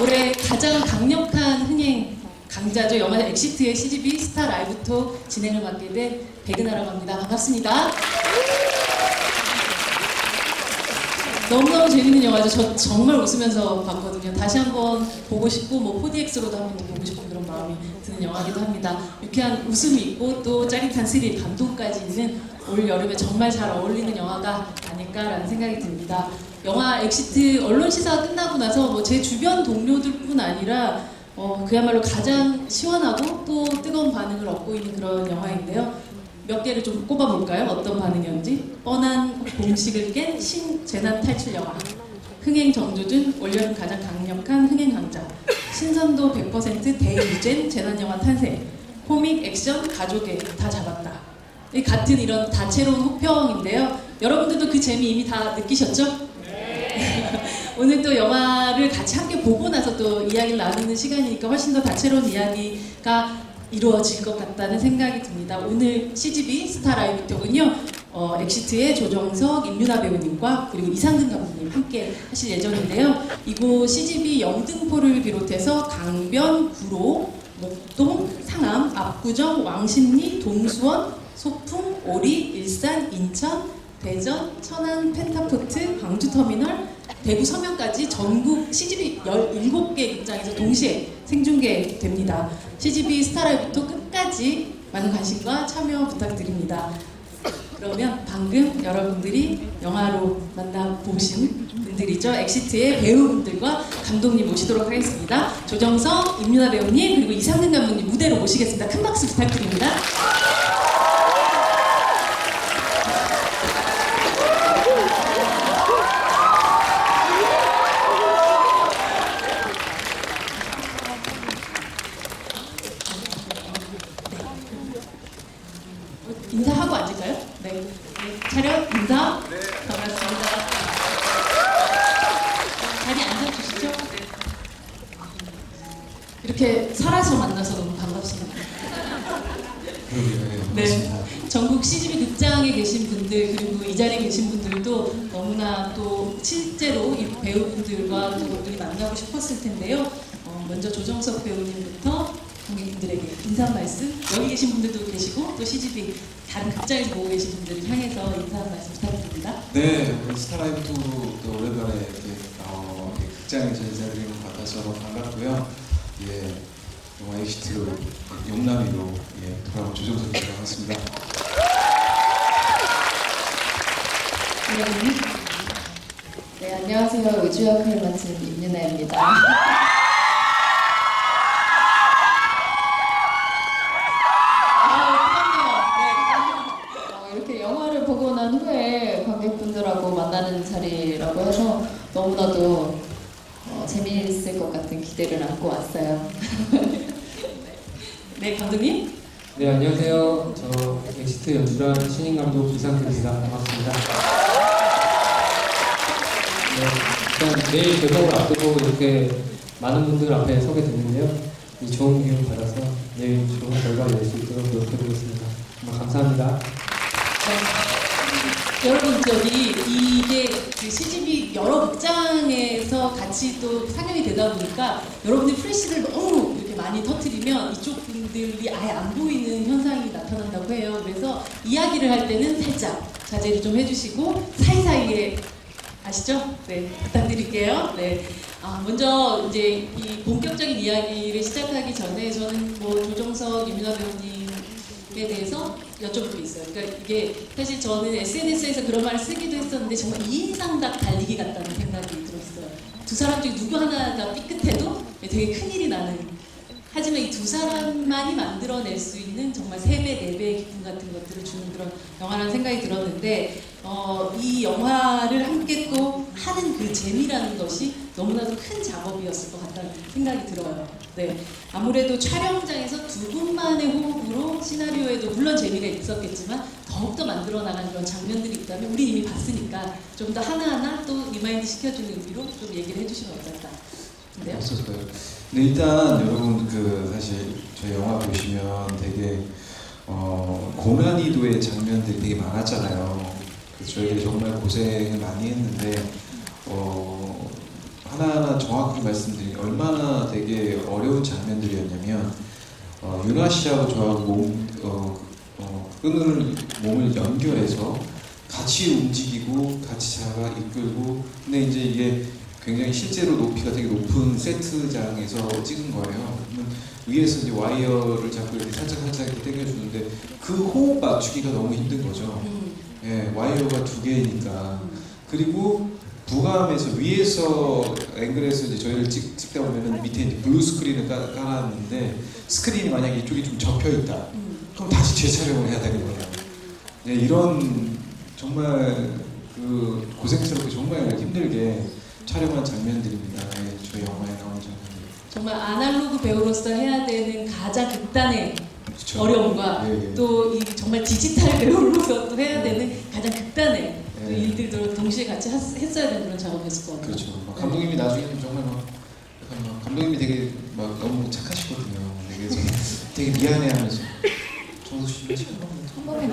올해 가장 강력한 흥행 강자죠. 영화 엑시트의 CGV 스타 라이브토 진행을 맡게 된 백은하라고 합니다. 반갑습니다. 너무너무 재밌는 영화죠. 저 정말 웃으면서 봤거든요. 다시 한번 보고 싶고 뭐 4DX로도 한번 보고 싶은 그런 마음이 드는 영화이기도 합니다. 유쾌한 웃음이 있고 또 짜릿한 스릴, 감동까지 있는 올 여름에 정말 잘 어울리는 영화가 아닐까라는 생각이 듭니다. 영화 엑시트 언론 시사가 끝나고 나서 뭐 제 주변 동료들뿐 아니라 그야말로 가장 시원하고 또 뜨거운 반응을 얻고 있는 그런 영화인데요. 몇 개를 좀 꼽아볼까요? 어떤 반응이었는지. 뻔한 공식을 깬 신재난 탈출 영화. 흥행 정조준, 올여름 가장 강력한 흥행 강자. 신선도 100% 대유젠 재난 영화 탄생. 코믹, 액션, 가족애 다 잡았다. 같은 이런 다채로운 호평인데요. 여러분들도 그 재미 이미 다 느끼셨죠? 오늘 또 영화를 같이 함께 보고 나서 또 이야기를 나누는 시간이니까 훨씬 더 다채로운 이야기가 이루어질 것 같다는 생각이 듭니다. 오늘 CGV 스타 라이브 톡은요, 엑시트의 조정석, 임윤아 배우님과 그리고 이상근 감독님 함께 하실 예정인데요. 이곳 CGV 영등포를 비롯해서 강변, 구로, 목동, 상암, 압구정, 왕십리, 동수원, 소풍, 오리, 일산, 인천, 대전, 천안, 펜타포트, 광주터미널, 대구 서면까지 전국 CGV 17개 극장에서 동시에 생중계됩니다. CGV 스타라이브부터 끝까지 많은 관심과 참여 부탁드립니다. 그러면 방금 여러분들이 영화로 만나보신 분들이죠. 엑시트의 배우분들과 감독님 모시도록 하겠습니다. 조정석, 임윤아 배우님, 그리고 이상근 감독님 무대로 모시겠습니다. 큰 박수 부탁드립니다. 인사하고 앉을까요? 네. 차렷 인사. 네. 반갑습니다. 자리 앉아주시죠. 네. 이렇게 살아서 만나서 너무 반갑습니다. 네. 전국 CGV 극장에 계신 분들 그리고 이 자리에 계신 분들도 너무나 또 실제로 이 배우분들과 또 분들이 만나고 싶었을 텐데요. 먼저 조정석 배우님부터 관객분들에게 인사 말씀, 여기 계신 분들도 계시고 또 CGV 다른 극장에서 보고 계신 분들을 향해서 인사 말씀 부탁드립니다. 네, 스타라이브도 또 오랜만에 이렇게 극장에서 인사드리는 것 같아서 반갑고요. 예, 영화 엑시트로 용남이로 돌아온 조정석입니다. 반갑습니다. 네, 안녕하세요. 우주 역할 맡은 임윤아입니다. 이렇게 영화를 보고 난 후에 관객분들하고 만나는 자리라고 해서 너무나도 재미있을 것 같은 기대를 안고 왔어요. 네, 감독님. 네, 안녕하세요. 저 엑시트 연출한 신인 감독 이상근입니다. 반갑습니다. 네, 일단 내일 개봉을 앞두고 이렇게 많은 분들 앞에 서게 됐는데요. 이 좋은 기운 받아서 내일 좋은 결과 낼 수 있도록 노력해보겠습니다. 정말 감사합니다. 네. 여러분 저기 이게 그 CGV 여러 극장에서 같이 또 상영이 되다 보니까 여러분들 플래시를 너무 이렇게 많이 터뜨리면 이쪽 분들이 아예 안 보이는 현상이 나타난다고 해요. 그래서 이야기를 할 때는 살짝 자제를 좀 해주시고 사이사이에 아시죠? 네, 부탁드릴게요. 네. 먼저 이제 이 본격적인 이야기를 시작하기 전에 저는 뭐 조정석, 임윤아 배우님에 대해서 여쭤볼 게 있어요. 그러니까 이게 사실 저는 SNS에서 그런 말을 쓰기도 했었는데 정말 2인상답 달리기 같다는 생각이 들었어요. 두 사람 중에 누구 하나가 삐끗해도 되게 큰일이 나는, 하지만 이 두 사람만이 만들어낼 수 있는 정말 3배, 4배의 기쁨 같은 것들을 주는 그런 영화라는 생각이 들었는데 이 영화를 함께 또 하는 그 재미라는 것이 너무나도 큰 작업이었을 것 같다는 생각이 들어요. 네, 아무래도 촬영장에서 두 분만의 호흡으로 시나리오에도 물론 재미가 있었겠지만 더욱더 만들어 나간 그런 장면들이 있다면 우리 이미 봤으니까 좀 더 하나하나 또 리마인드 시켜주는 의미로 좀 얘기를 해주시면 어떨까 싶은데요. 없었어요. 네, 일단 여러분 사실 저희 영화 보시면 되게 고난이도의 장면들이 되게 많았잖아요. 그래서 저희들이 정말 고생을 많이 했는데 하나하나 정확하게 말씀드리면 얼마나 되게 어려운 장면들이었냐면 윤아 씨하고 저하고 끈을 몸을 연결해서 같이 움직이고 같이 자가 이끌고 근데 이제 이게 굉장히 실제로 높이가 되게 높은 세트장에서 찍은 거예요. 그러면 위에서 이제 와이어를 잡고 이렇게 살짝 이렇게 당겨주는데 그 호흡 맞추기가 너무 힘든 거죠. 예, 와이어가 두 개니까. 그리고 부감에서 위에서 앵글에서 이제 저희를 찍다 보면은 밑에 이제 블루 스크린을 깔았는데 스크린이 만약에 이쪽이 좀 접혀 있다. 그럼 다시 재촬영을 해야 되는 거예요. 예, 이런 정말 그 고생스럽게 정말 힘들게 촬영한 장면들입니다. 예, 저희 영화에 나온 장면들. 정말 아날로그 배우로서 해야 되는 가장 극단의 그렇죠. 어려움과 예, 예. 또 이 정말 디지털 배우로서 또 해야 되는 가장 극단의 또 예. 일들도 동시에 같이 했어야 되는 그런 작업이었을 것 같아요. 그렇죠. 막 감독님이 나중에는 정말 막 약간 막 감독님이 되게 막 너무 착하시거든요. 되게 미안해하면서 정수 씨 지금 한 번에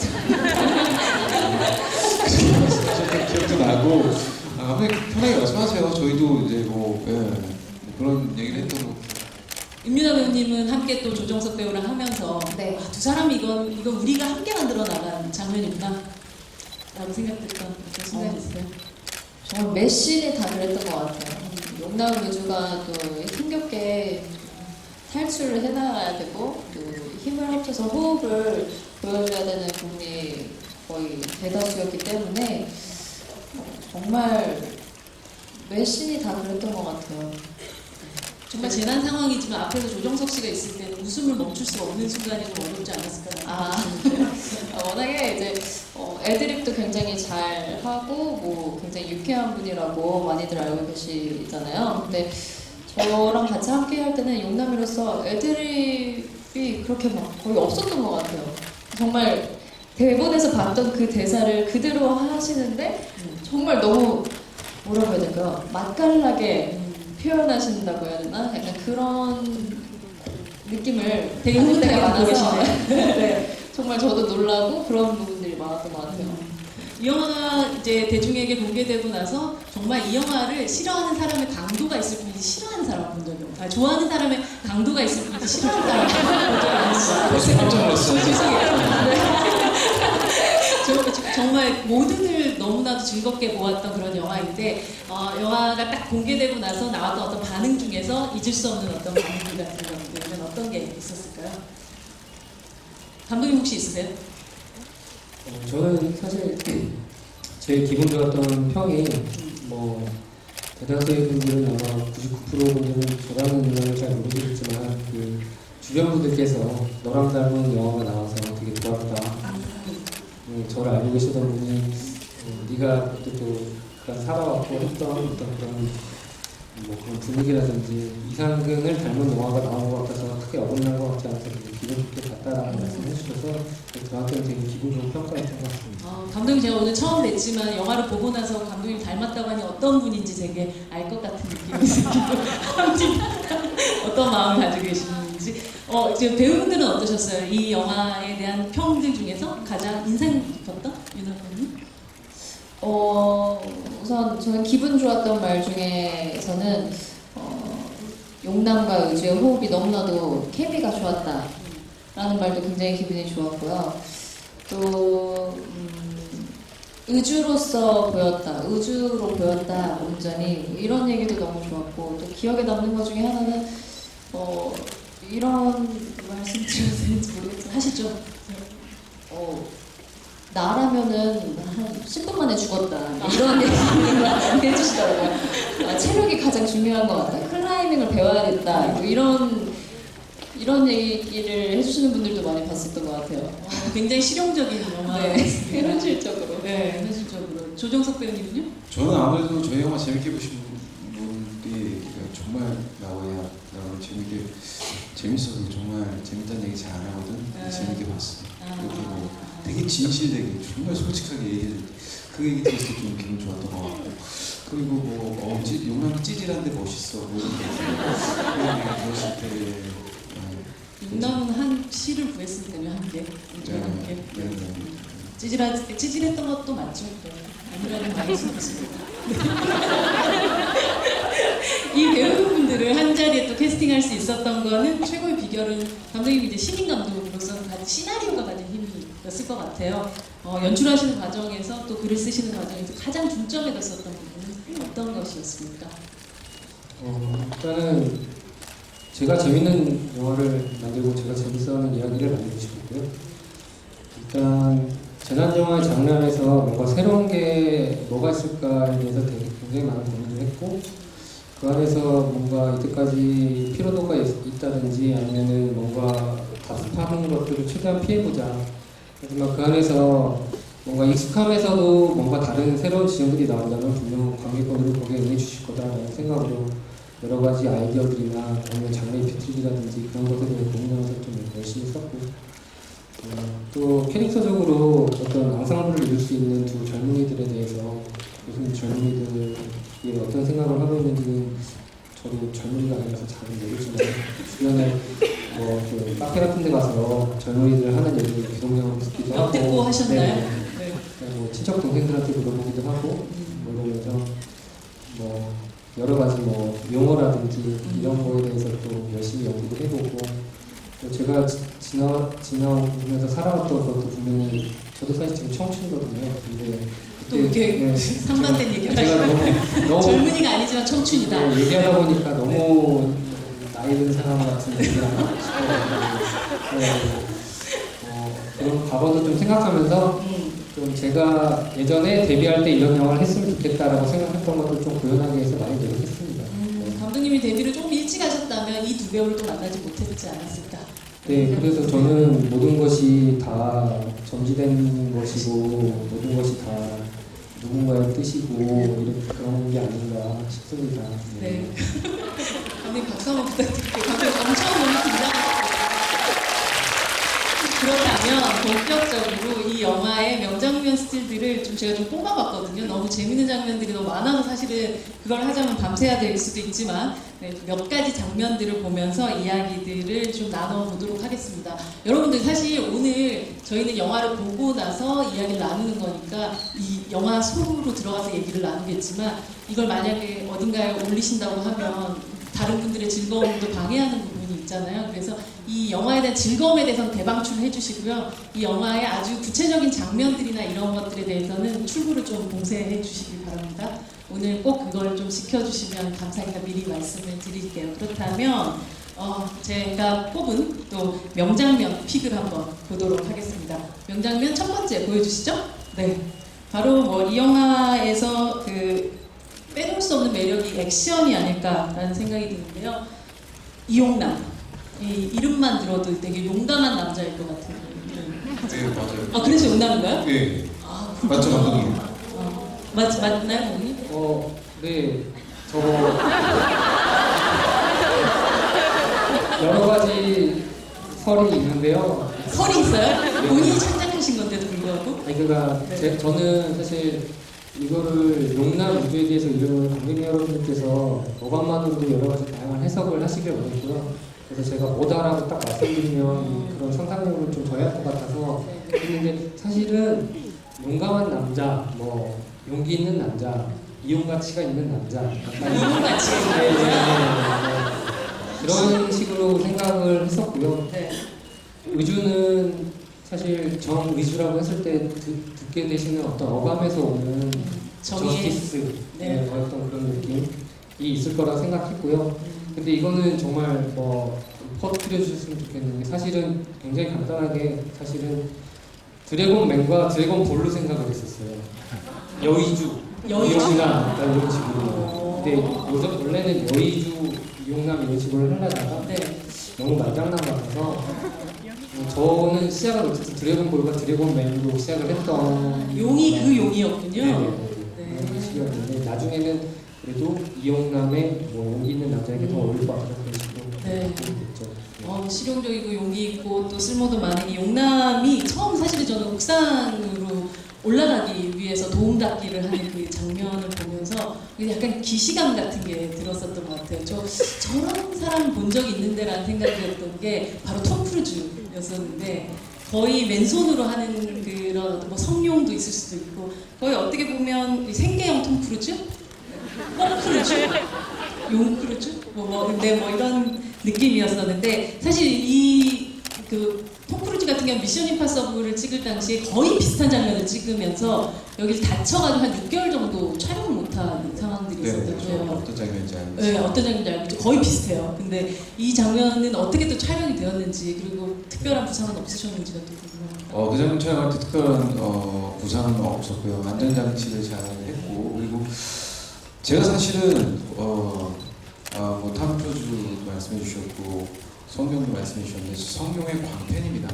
하셨던 기억도 나고 감독님 편하게 말씀하세요. 저희도 이제 뭐, 예, 뭐 그런 얘기를 했던 거. 임윤아 배우님은 함께 또 조정석 배우랑 하면서 네. 아, 두 사람이 이건 우리가 함께 만들어 나간 장면이구나 라고 생각했던 그런 순간이 있어요. 정말 몇 씬이 다 그랬던 것 같아요. 용나무 우주가 또 힘겹게 탈출을 해나가야 되고 또 힘을 합쳐서 호흡을 보여줘야 되는 부분이 거의 대다수였기 때문에 정말 몇 씬이 다 그랬던 것 같아요. 정말 재난 상황이지만 앞에서 조정석 씨가 있을 때는 웃음을 멈출 수 없는 순간이 좀 어렵지 않았을까라는 워낙에 이제 애드립도 굉장히 잘 하고 뭐 굉장히 유쾌한 분이라고 많이들 알고 계시잖아요. 근데 저랑 같이 함께 할 때는 용남이로서 애드립이 그렇게 막 거의 없었던 것 같아요. 정말 대본에서 봤던 그 대사를 그대로 하시는데 정말 너무 뭐라고 해야 될까요? 맛깔나게 표현하신다고 해야 되나? 약간 그런 느낌을 되게 받을 때가 흐뭇하게 많아서 보고 계시네요. 네, 정말 저도 놀라고 그런 부분들이 많았던 것 같아요. 이 영화가 이제 대중에게 공개되고 나서 정말 이 영화를 싫어하는 사람의 강도가 있을 뿐이지 싫어하는 사람은 본 적이 없어요. 좋아하는 사람의 강도가 있을 뿐이지 싫어하는 사람은 본 적이 없어요. 벌써 깜짝 놀랐어요. 죄송해요. 정말 모두들 너무나도 즐겁게 보았던 그런 영화인데 영화가 딱 공개되고 나서 나왔던 어떤 반응 중에서 잊을 수 없는 어떤 반응들 같은 것들은 어떤 게 있었을까요? 감독님 혹시 있으세요? 저는 사실 제일 기분 좋았던 평이 뭐 대다수의 분들은 아마 99% 분들은 저라는 인물을 잘 모르시겠지만 그 주변 분들께서 너랑 닮은 영화가 나와서 되게 좋았다. 저를 알고 계시던 분이 네가 또 그런 살아왔고 했던 어떤 그런 뭐 그런 분위기라든지 이상근을 닮은 영화가 나온 것 같아서 크게 어긋난 것 같지 않아서 되게 기분 좋게 봤다라는 말씀을 해주셔서 저한테는 되게 기분 좋은 평가였던 것 같습니다. 감독님 제가 오늘 처음 뵀지만 영화를 보고 나서 감독님 닮았다고 하니 어떤 분인지 되게 알 것 같은 느낌이 들기도 합니다. 어떤 마음을 가지고 계시는지. 지금 배우분들은 어떠셨어요? 이 영화에 대한 평들 중에서 가장 인상 깊었던 윤아 배우님? 우선 저는 기분 좋았던 말 중에서는 용남과 의주의 호흡이 너무나도 케미가 좋았다라는 말도 굉장히 기분이 좋았고요. 또 의주로서 보였다, 의주로 보였다 온전히 이런 얘기도 너무 좋았고 또 기억에 남는 것 중에 하나는 이런 말씀 드려도 되는지 모르겠지만 하시죠. 나라면은 한 10분 만에 죽었다 이런 얘기를 많이 해주시더라고요. 체력이 가장 중요한 것 같다. 클라이밍을 배워야겠다. 뭐 이런 얘기를 해주시는 분들도 많이 봤었던 것 같아요. 굉장히 실용적인 영화였습니다. 네, 현실적으로. 네, 현실적으로. 조정석 배우님은요? 저는 아무래도 저희 영화 재밌게 보신 분들이 정말 나오면 재밌어서 정말 재밌다는 얘기 잘 안 하거든. 네. 재밌게 봤어요. 아. 그리고 되게 진실되게 정말 솔직하게 얘기해줄 때 그 얘기 들었을 때 좀 기분 좋았던 것 같고 그리고 뭐 용남 찌질한데 멋있어 뭐 이런 거 들었을 때 윤남은 한 시를 구했을 때는 한 개, 함께. 찌질했던 것도 맞죠. 아니라는 말이 있습니다. 캐스팅할 수 있었던 거는 최고의 비결은 감독님이 이제 신인 감독으로서 시나리오가 가진 힘이었을 것 같아요. 연출하시는 과정에서 또 글을 쓰시는 과정에서 가장 중점에 뒀었던 부분은 어떤 것이었습니까? 일단은 제가 재밌는 영화를 만들고 제가 재밌어하는 이야기를 만들고 싶었고요. 일단 재난 영화의 장르에서 뭔가 새로운 게 뭐가 있을까에 대해서 굉장히 많은 고민을 했고, 그 안에서 뭔가 이때까지 피로도가 있다든지 아니면은 뭔가 답답한 것들을 최대한 피해보자. 하지만 그 안에서 뭔가 익숙함에서도 뭔가 다른 새로운 지점들이 나온다면 분명 관객분들은 거기에 응해주실 거다라는 생각으로 여러 가지 아이디어들이나 아니면 장르의 비틀기라든지 그런 것에 대해 고민하면서 좀 열심히 썼고, 또 캐릭터적으로 어떤 앙상블을 이룰 수 있는 두 젊은이들에 대해서 무슨 젊은이들이 어떤 생각을 하고 있는지는 저도 젊은이가 아니라서 잘 모르지만 주변에 그 카페 같은 데 가서 젊은이들 하는 얘기를 귀동냥으로 듣기도 하고 듣고 하셨나요? 네. 네. 뭐 친척 동생들한테 물어보기도 하고 이러면서 여러 가지 용어라든지 이런 거에 대해서 또 열심히 연구도 해보고, 또 제가 지나오면서 살아왔던 것도 분명히 저도 사실 지금 청춘이거든요. 근데 또 이렇게 상반된 얘기를 하시고 너무 젊은이가 아니지만 청춘이다. 얘기하다 보니까 너무 나이 든 사람 같은 느낌이 나나 그런 과거도 좀 생각하면서 좀 제가 예전에 데뷔할 때 이런 영화를 했으면 좋겠다라고 생각했던 것도 좀 구현하기 위해서 많이 노력했습니다. 감독님이 데뷔를 조금 일찍 하셨다면 이 두 배우를 또 만나지 못했지 않았을까? 네, 그래서 저는 모든 것이 다 점지된 것이고 모든 것이 다 누군가의 뜻이고 이런 그런 게 아닌가 싶습니다. 네. 감독님 박수 한번 부탁드릴게요. 감독님 엄청 너무 긴장하셨어요. 그렇다면 본격적으로 이 영화의 명장면 스틸들을 제가 좀 뽑아봤거든요. 너무 재밌는 장면들이 너무 많아서 사실은 그걸 하자면 밤새야 될 수도 있지만 몇 가지 장면들을 보면서 이야기들을 좀 나눠보도록 하겠습니다. 여러분들 사실 오늘 저희는 영화를 보고 나서 이야기를 나누는 거니까 이 영화 속으로 들어가서 얘기를 나누겠지만 이걸 만약에 어딘가에 올리신다고 하면 다른 분들의 즐거움도 방해하는 부분이 있잖아요. 그래서 이 영화에 대한 즐거움에 대해서는 대방출을 해주시고요. 이 영화의 아주 구체적인 장면들이나 이런 것들에 대해서는 출구를 좀 봉쇄해 주시기 바랍니다. 오늘 꼭 그걸 좀 지켜주시면 감사하니까 미리 말씀을 드릴게요. 그렇다면 제가 뽑은 또 명장면 픽을 한번 보도록 하겠습니다. 명장면 첫 번째 보여주시죠? 네, 바로 이 영화에서 빼놓을 수 없는 매력이 액션이 아닐까라는 생각이 드는데요. 이용남, 이 이름만 들어도 되게 용감한 남자일 것 같아요. 네, 맞아요. 그래서 용남인가요? 네. 맞죠, 감독님? 맞나요, 감독님? 네. 여러 가지 설이 있는데요. 설이 있어요? 본인이 창작하신 건데도 불구하고? 아니, 저는 사실 이거를 용남 우주에 대해서 이름을 관객 여러분들께서 어감만으로도 여러 가지 다양한 해석을 하시길 원했고요. 그래서 제가 뭐다라고 딱 말씀드리면 그런 상상력을 좀 더할 것 같아서 했는데, 사실은 용감한 남자, 용기 있는 남자, 이용 가치가 있는 남자, 이용 가치가 있는 남자, 그런 식으로 생각을 했었고요. 네. 의주는 사실 정의주라고 했을 때 듣게 되시는 어떤 어감에서 오는 저스티스, 어떤 그런 느낌이 있을 거라 생각했고요. 근데 이거는 정말 퍼뜨려 주셨으면 좋겠는 게, 사실은 굉장히 간단하게 드래곤맨과 드래곤볼로 생각을 했었어요. 여의주나 이런 식으로. 근데 원래는 여의주, 이용남 이런 식으로 하려다가 너무 말장난 같아서 저는 시작을 어쨌든 드래곤볼과 드래곤맨으로 시작을 했던 용이 그 용이었군요. 그런 식이었는데, 나중에는 그래도 이용남의 용기 있는 남자에게 더 어울릴 것 같다는 그런 식으로 됐죠. 실용적이고 용기 있고 또 쓸모도 많은 이 용남이 처음 사실은 저는 옥상으로 올라가기 위해서 도움닫기를 하는 그 장면을 보면서 약간 기시감 같은 게 들었었던 것 같아요. 저런 사람 본 적이 있는데라는 생각이 들었던 게 바로 톰 크루즈였었는데, 거의 맨손으로 하는 그런 성룡도 있을 수도 있고, 거의 어떻게 보면 생계형 톰 크루즈? 톰 크루즈? 용크루즈 근데 뭐 이런 느낌이었었는데 사실 이 톰 크루즈 같은 경우 미션 임파서블을 찍을 당시에 거의 비슷한 장면을 찍으면서 여기를 다쳐가지고 한 6개월 정도 촬영을 못한 상황들이 네, 있었거든요. 어떤 장면인지 알겠습니다. 네, 어떤 장면인지 알고 거의 비슷해요. 근데 이 장면은 어떻게 또 촬영이 되었는지 그리고 특별한 부상은 없으셨는지가 또 궁금합니다. 그 장면 촬영할 때 특별한 부상은 없었고요. 안전장치를 잘 했고, 그리고 제가 사실은 뭐 탐 크루즈 말씀해 주셨고 성룡도 말씀해 주셨는데 성룡의 광팬입니다.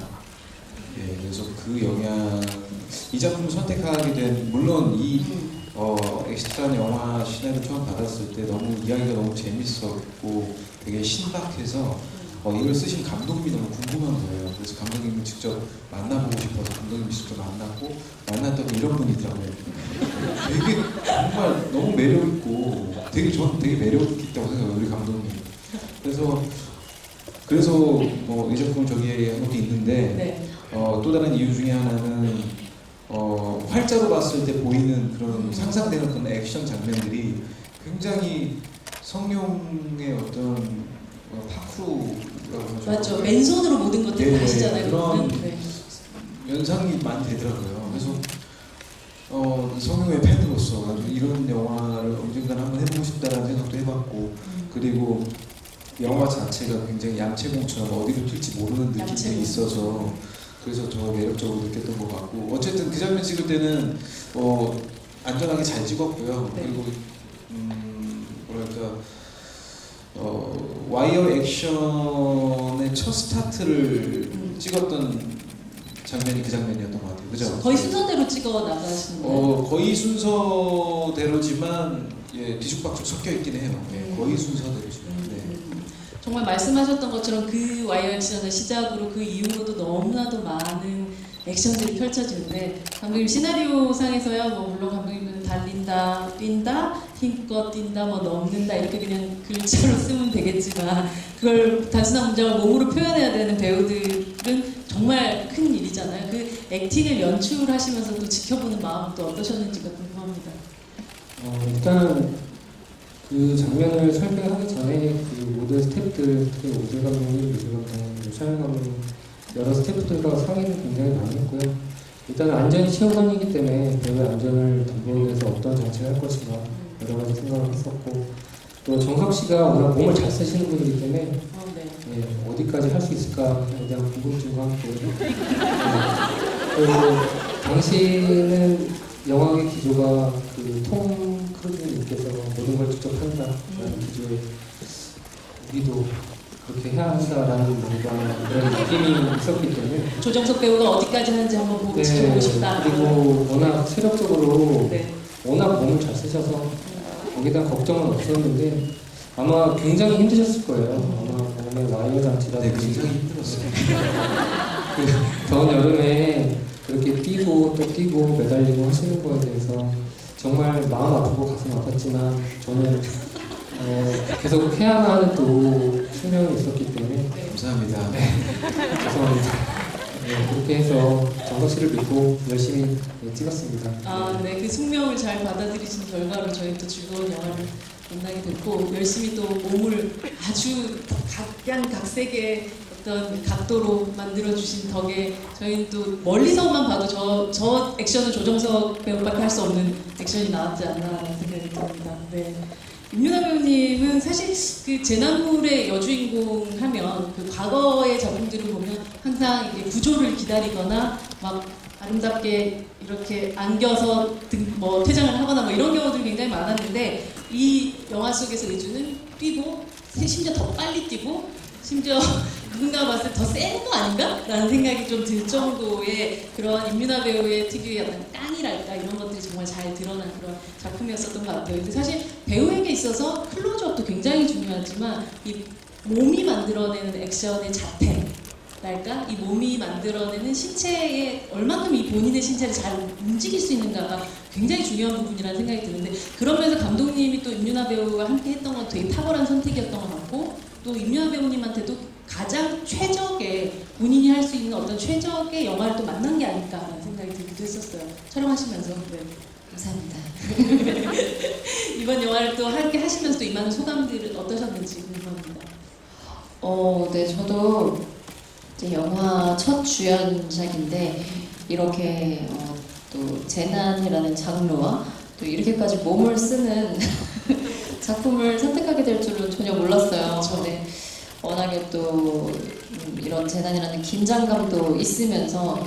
예, 그래서 그 영향, 이 작품을 선택하게 된, 물론 이 엑스트라 영화 시나리오 처음 받았을 때 너무 이야기가 너무 재밌었고 되게 신박해서 이걸 쓰신 감독님이 너무 궁금한 거예요. 그래서 감독님을 직접 만나보고 싶어서 감독님 직접 만났고, 만났더니 이런 분이더라고요. 되게 정말 너무 매력있고 저는 되게 매력있다고 생각해요, 우리 감독님. 그래서 뭐 이 작품을 저기에 한 것도 있는데, 네. 또 다른 이유 중에 하나는 활자로 봤을 때 보이는 그런 상상되는 그런 액션 장면들이 굉장히 성룡의 어떤 파쿠라고 하죠. 맞죠. 맨손으로 모든 것들을 네, 하시잖아요. 그런 그거는. 네. 연상이 많이 되더라고요. 그래서 성룡의 팬으로서 나도 이런 영화를 언젠간 한번 해보고 싶다라는 생각도 해봤고, 그리고 영화 자체가 굉장히 양채공처럼 어디로 튈지 모르는 느낌이 양채공. 있어서 그래서 더 매력적으로 느꼈던 것 같고, 어쨌든 그 장면 찍을 때는 안전하게 잘 찍었고요. 네. 그리고 뭐랄까 와이어 액션의 첫 스타트를 찍었던 장면이 그 장면이었던 것 같아요. 그죠? 거의 순서대로 찍어 나가시는 거예요. 거의 순서대로지만 뒤죽박죽 섞여 있긴 해요. 거의 순서대로지만. 네. 정말 말씀하셨던 것처럼 그 와이어 액션을 시작으로 그 이후로도 너무나도 많은 액션들이 펼쳐지는데, 감독님 시나리오상에서야 뭐 물론 감독님은 달린다, 뛴다, 힘껏 뛴다, 뭐 넘는다 이렇게 그냥 글자로 쓰면 되겠지만 그걸 단순한 문장을 몸으로 표현해야 되는 배우들은 정말 큰 일이잖아요. 그 액팅을 연출하시면서도 지켜보는 마음은 또 어떠셨는지가 궁금합니다. 일단 그 장면을 설명하기 전에 그 모든 스태프들, 특히 오들 감독님, 미술 감독님, 촬영 감독님, 여러 스태프들과 상의를 굉장히 많이 했고요. 일단 안전이 최우선이기 때문에 배우의 안전을 담보하기 위해서 어떤 장치를 할 것인가 여러 가지 생각을 했었고, 또 정석 씨가 워낙 몸을 잘 쓰시는 분이기 때문에 네. 어디까지 할 수 있을까에 대한 궁금증과 함께 그리고 당시에는 영화의 기조가 톰 크루즈님께서 모든 걸 직접 한다라는 기조에 우리도 그렇게 해야 한다라는 뭔가 그런 느낌이 있었기 때문에 조정석 배우가 어디까지 하는지 한번 보고 지켜보고 싶다. 그리고 워낙 체력적으로 네. 워낙 몸을 잘 쓰셔서 거기에 대한 걱정은 없었는데 아마 굉장히 힘드셨을 거예요. 아마 몸에 와이어 네, 장치라든지 굉장히 힘들었어요. 겨울 여름에 그렇게 뛰고 또 뛰고 매달리고 하시는 거에 대해서 정말 마음 아프고 가슴 아팠지만 저는 계속 해야만 하는 또 숙명이 있었기 때문에 감사합니다. 죄송합니다. 그렇게 해서 정석 씨를 믿고 열심히 찍었습니다. 네, 그 숙명을 잘 받아들이신 결과로 저희 또 즐거운 영화를 만나게 됐고, 열심히 또 몸을 아주 각양각색의 어떤 각도로 만들어주신 덕에 저희는 또 멀리서만 봐도 저 액션은 조정석 배우밖에 할 수 없는 액션이 나왔지 않나라는 생각이 듭니다. 네. 임윤아 배우님은 사실 그 제나물의 여주인공 하면 그 과거의 작품들을 보면 항상 이게 구조를 기다리거나 막 아름답게 이렇게 안겨서 퇴장을 하거나 뭐 이런 경우들이 굉장히 많았는데, 이 영화 속에서 의주는 뛰고 심지어 더 빨리 뛰고 심지어 누군가 봤을 때 더 센 거 아닌가? 라는 생각이 좀 들 정도의 그런 임윤아 배우의 특유의 어떤 깡이랄까 이런 것들이 정말 잘 드러난 그런 작품이었었던 것 같아요. 근데 사실 배우에게 있어서 클로즈업도 굉장히 중요하지만 이 몸이 만들어내는 액션의 자태랄까? 이 몸이 만들어내는 신체에 얼만큼 이 본인의 신체를 잘 움직일 수 있는가가 굉장히 중요한 부분이라는 생각이 드는데, 그러면서 감독님이 또 임윤아 배우와 함께 했던 건 되게 탁월한 선택이었던 것 같고, 또 임윤아 배우님한테도 가장 최적의 본인이 할 수 있는 어떤 최적의 영화를 또 만난 게 아닐까라는 생각이 들기도 했었어요. 촬영하시면서. 네. 감사합니다. 이번 영화를 또 함께 하시면서 또 임하는 소감들은 어떠셨는지 궁금합니다. 네, 저도 이제 영화 첫 주연작인데 이렇게 또 재난이라는 장르와 또 이렇게까지 몸을 쓰는 작품을 선택하게 될 줄은 전혀 몰랐어요. 그렇죠. 근데 워낙에 또 이런 재난이라는 긴장감도 있으면서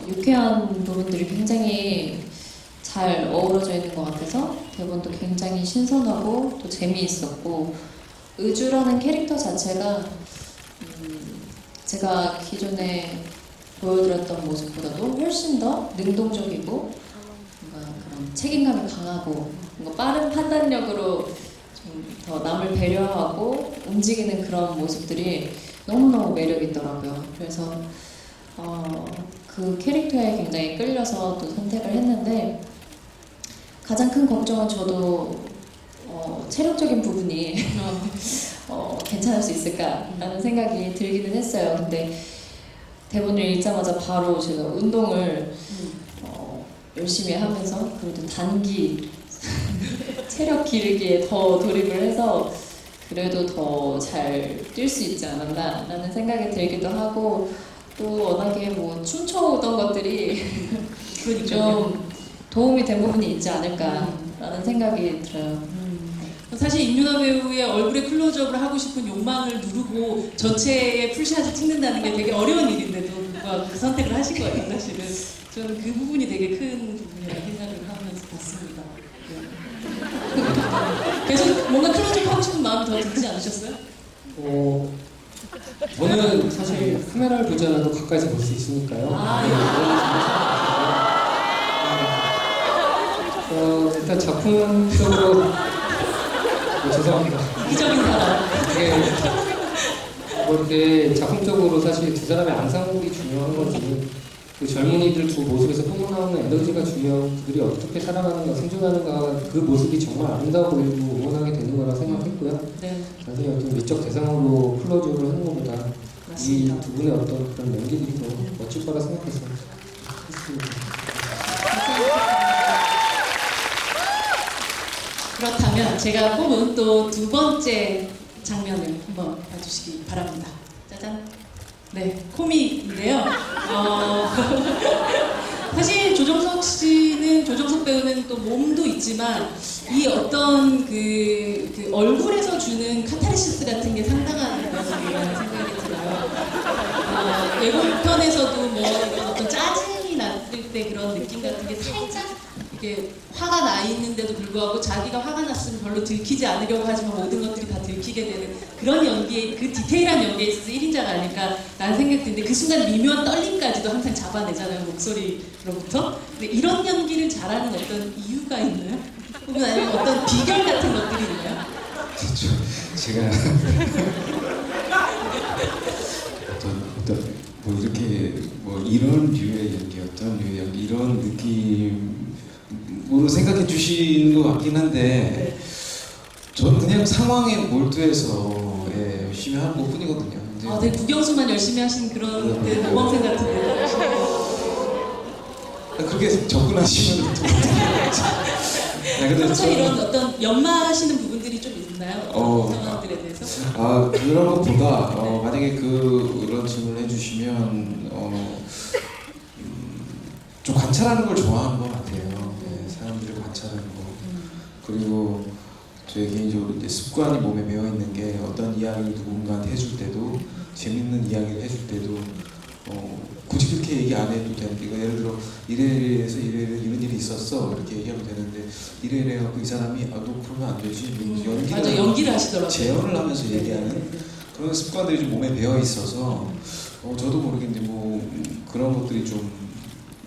유쾌한 부분들이 굉장히 잘 어우러져 있는 것 같아서 대본도 굉장히 신선하고 또 재미있었고 의주라는 캐릭터 자체가 제가 기존에 보여드렸던 모습보다도 훨씬 더 능동적이고 뭔가 그런 책임감이 강하고 뭔가 빠른 판단력으로 좀 더 남을 배려하고 움직이는 그런 모습들이 너무너무 매력 있더라고요. 그래서 그 캐릭터에 굉장히 끌려서 또 선택을 했는데 가장 큰 걱정은 저도 체력적인 부분이 괜찮을 수 있을까라는 생각이 들기는 했어요. 근데 대본을 읽자마자 바로 제가 운동을 열심히 하면서 그래도 단기 체력 기르기에 더 돌입을 해서 그래도 더 잘 뛸 수 있지 않았나라는 생각이 들기도 하고 또 워낙에 뭐 춤춰오던 것들이 좀 도움이 된 부분이 있지 않을까라는 생각이 들어요. 사실 임윤아 배우의 얼굴에 클로즈업을 하고 싶은 욕망을 누르고 전체의 풀샷을 찍는다는 게 되게 어려운 일인데도 불구하고 그 선택을 하신 거예요, 사실은. 저는 그 부분이 되게 큰 부분이라고 생각을 하면서 봤습니다. 계속 뭔가 클로즈업 하고 싶은 마음이 더 들지 않으셨어요? 저는 사실 카메라를 보지 않아도 가까이서 볼 수 있으니까요. 일단 작품적으로 죄송합니다. 이기적인 사람. 이렇게 작품적으로 사실 두 사람의 앙상블이 중요한 거지. 그 젊은이들 두 모습에서 뿜어나오는 에너지가 중요하고 그들이 어떻게 살아가는가, 생존하는가 그 모습이 정말 아름다워 보이고 응원하게 되는 거라 생각했고요. 네, 단순히 어떤 미적 대상으로 클로즈업을 하는 것보다 이 맞습니다. 두 분의 어떤 그런 연기들이 더 멋질 거라 생각해서 했습니다. 그렇다면 제가 뽑은 또 두 번째 장면을 한번 봐주시기 바랍니다. 짜잔. 네, 코믹인데요. 사실 조정석 배우는 또 몸도 있지만 이 어떤 그 얼굴에서 주는 카타르시스 같은 게 상당한 모습이라는 생각이 들어요. 예고편에서도 뭐 어떤 짜증이 났을 때 그런 느낌 같은 게 살짝 이렇게 화가 나 있는데도 불구하고 자기가 화가 났으면 별로 들키지 않으려고 하지만 모든 것들이 다 들키게 되는 그런 연기에 그 디테일한 연기에 있어서 1인자가 아닐까라는 생각이 드는데 그 순간 미묘한 떨림까지도 항상 잡아내잖아요, 목소리로부터. 근데 이런 연기를 잘하는 어떤 이유가 있나요? 혹은 아니면 어떤 비결 같은 것들이 있나요? 제가 어떤 뭐 이렇게 뭐 이런 류의 연기, 어떤 류의 연기 이런 느낌으로 생각해 주시는 것 같긴 한데 저는 그냥 상황에 몰두해서 열심히 하는 것뿐이거든요. 근데 네, 국영수만 열심히 하신 그런 그 모범생 같은데. 그렇게 접근하시면 또 근데 평소 이런 어떤 연마하시는 부분들이 좀 있나요? 상황들에 대해서? 그런 것보다 만약에 그런 질문을 해주시면 좀 관찰하는 걸 좋아하는 것 같아요. 네, 사람들을 관찰하는 거. 그리고 제 개인적으로 이제 습관이 몸에 배어 있는 게 어떤 이야기를 누군가한테 해줄 때도 재밌는 이야기를 해줄 때도 굳이 그렇게 얘기 안 해도 되는데 이거 예를 들어 이래서 이런 일이 있었어 이렇게 얘기하면 되는데 이래 해갖고 이 사람이 너 그러면 안 되지 맞아, 연기를 하시더라고요. 재연을 하면서 얘기하는 그런 습관들이 좀 몸에 배어 있어서 저도 모르겠는데 뭐 그런 것들이 좀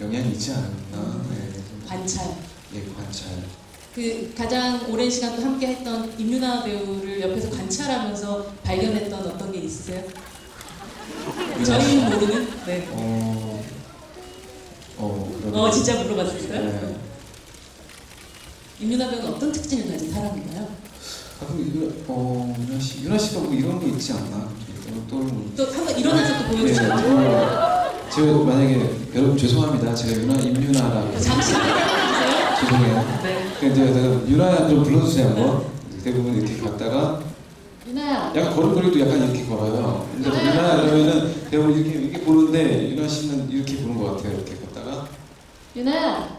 영향이 있지 않았나. 네. 관찰. 예, 관찰. 그 가장 오랜 시간 또 함께 했던 임윤아 배우를 옆에서 관찰하면서 발견했던 어떤 게 있으세요? 저희는 모르는? 네. 그럼. 진짜 물어봤어요? 네. 임윤아 배우는 어떤 특징을 가진 사람인가요? 가끔 윤아 씨가 뭐 이런 거 있지 않나? 또 한번 일어나서 또 네, 보여주세요. 제가 만약에 여러분 죄송합니다. 제가 임윤아라고. 잠시 후에 해주세요. 죄송해요. 네. 근데 내가 유나야 좀 불러주세요 한번. 대부분 이렇게 갔다가 유나야. 약간 걸음걸이도 약간 이렇게 걸어요. 근데 유나 그러면은 대부분 이렇게 보는데 유나 씨는 이렇게 보는 것 같아요. 이렇게 갔다가 유나야.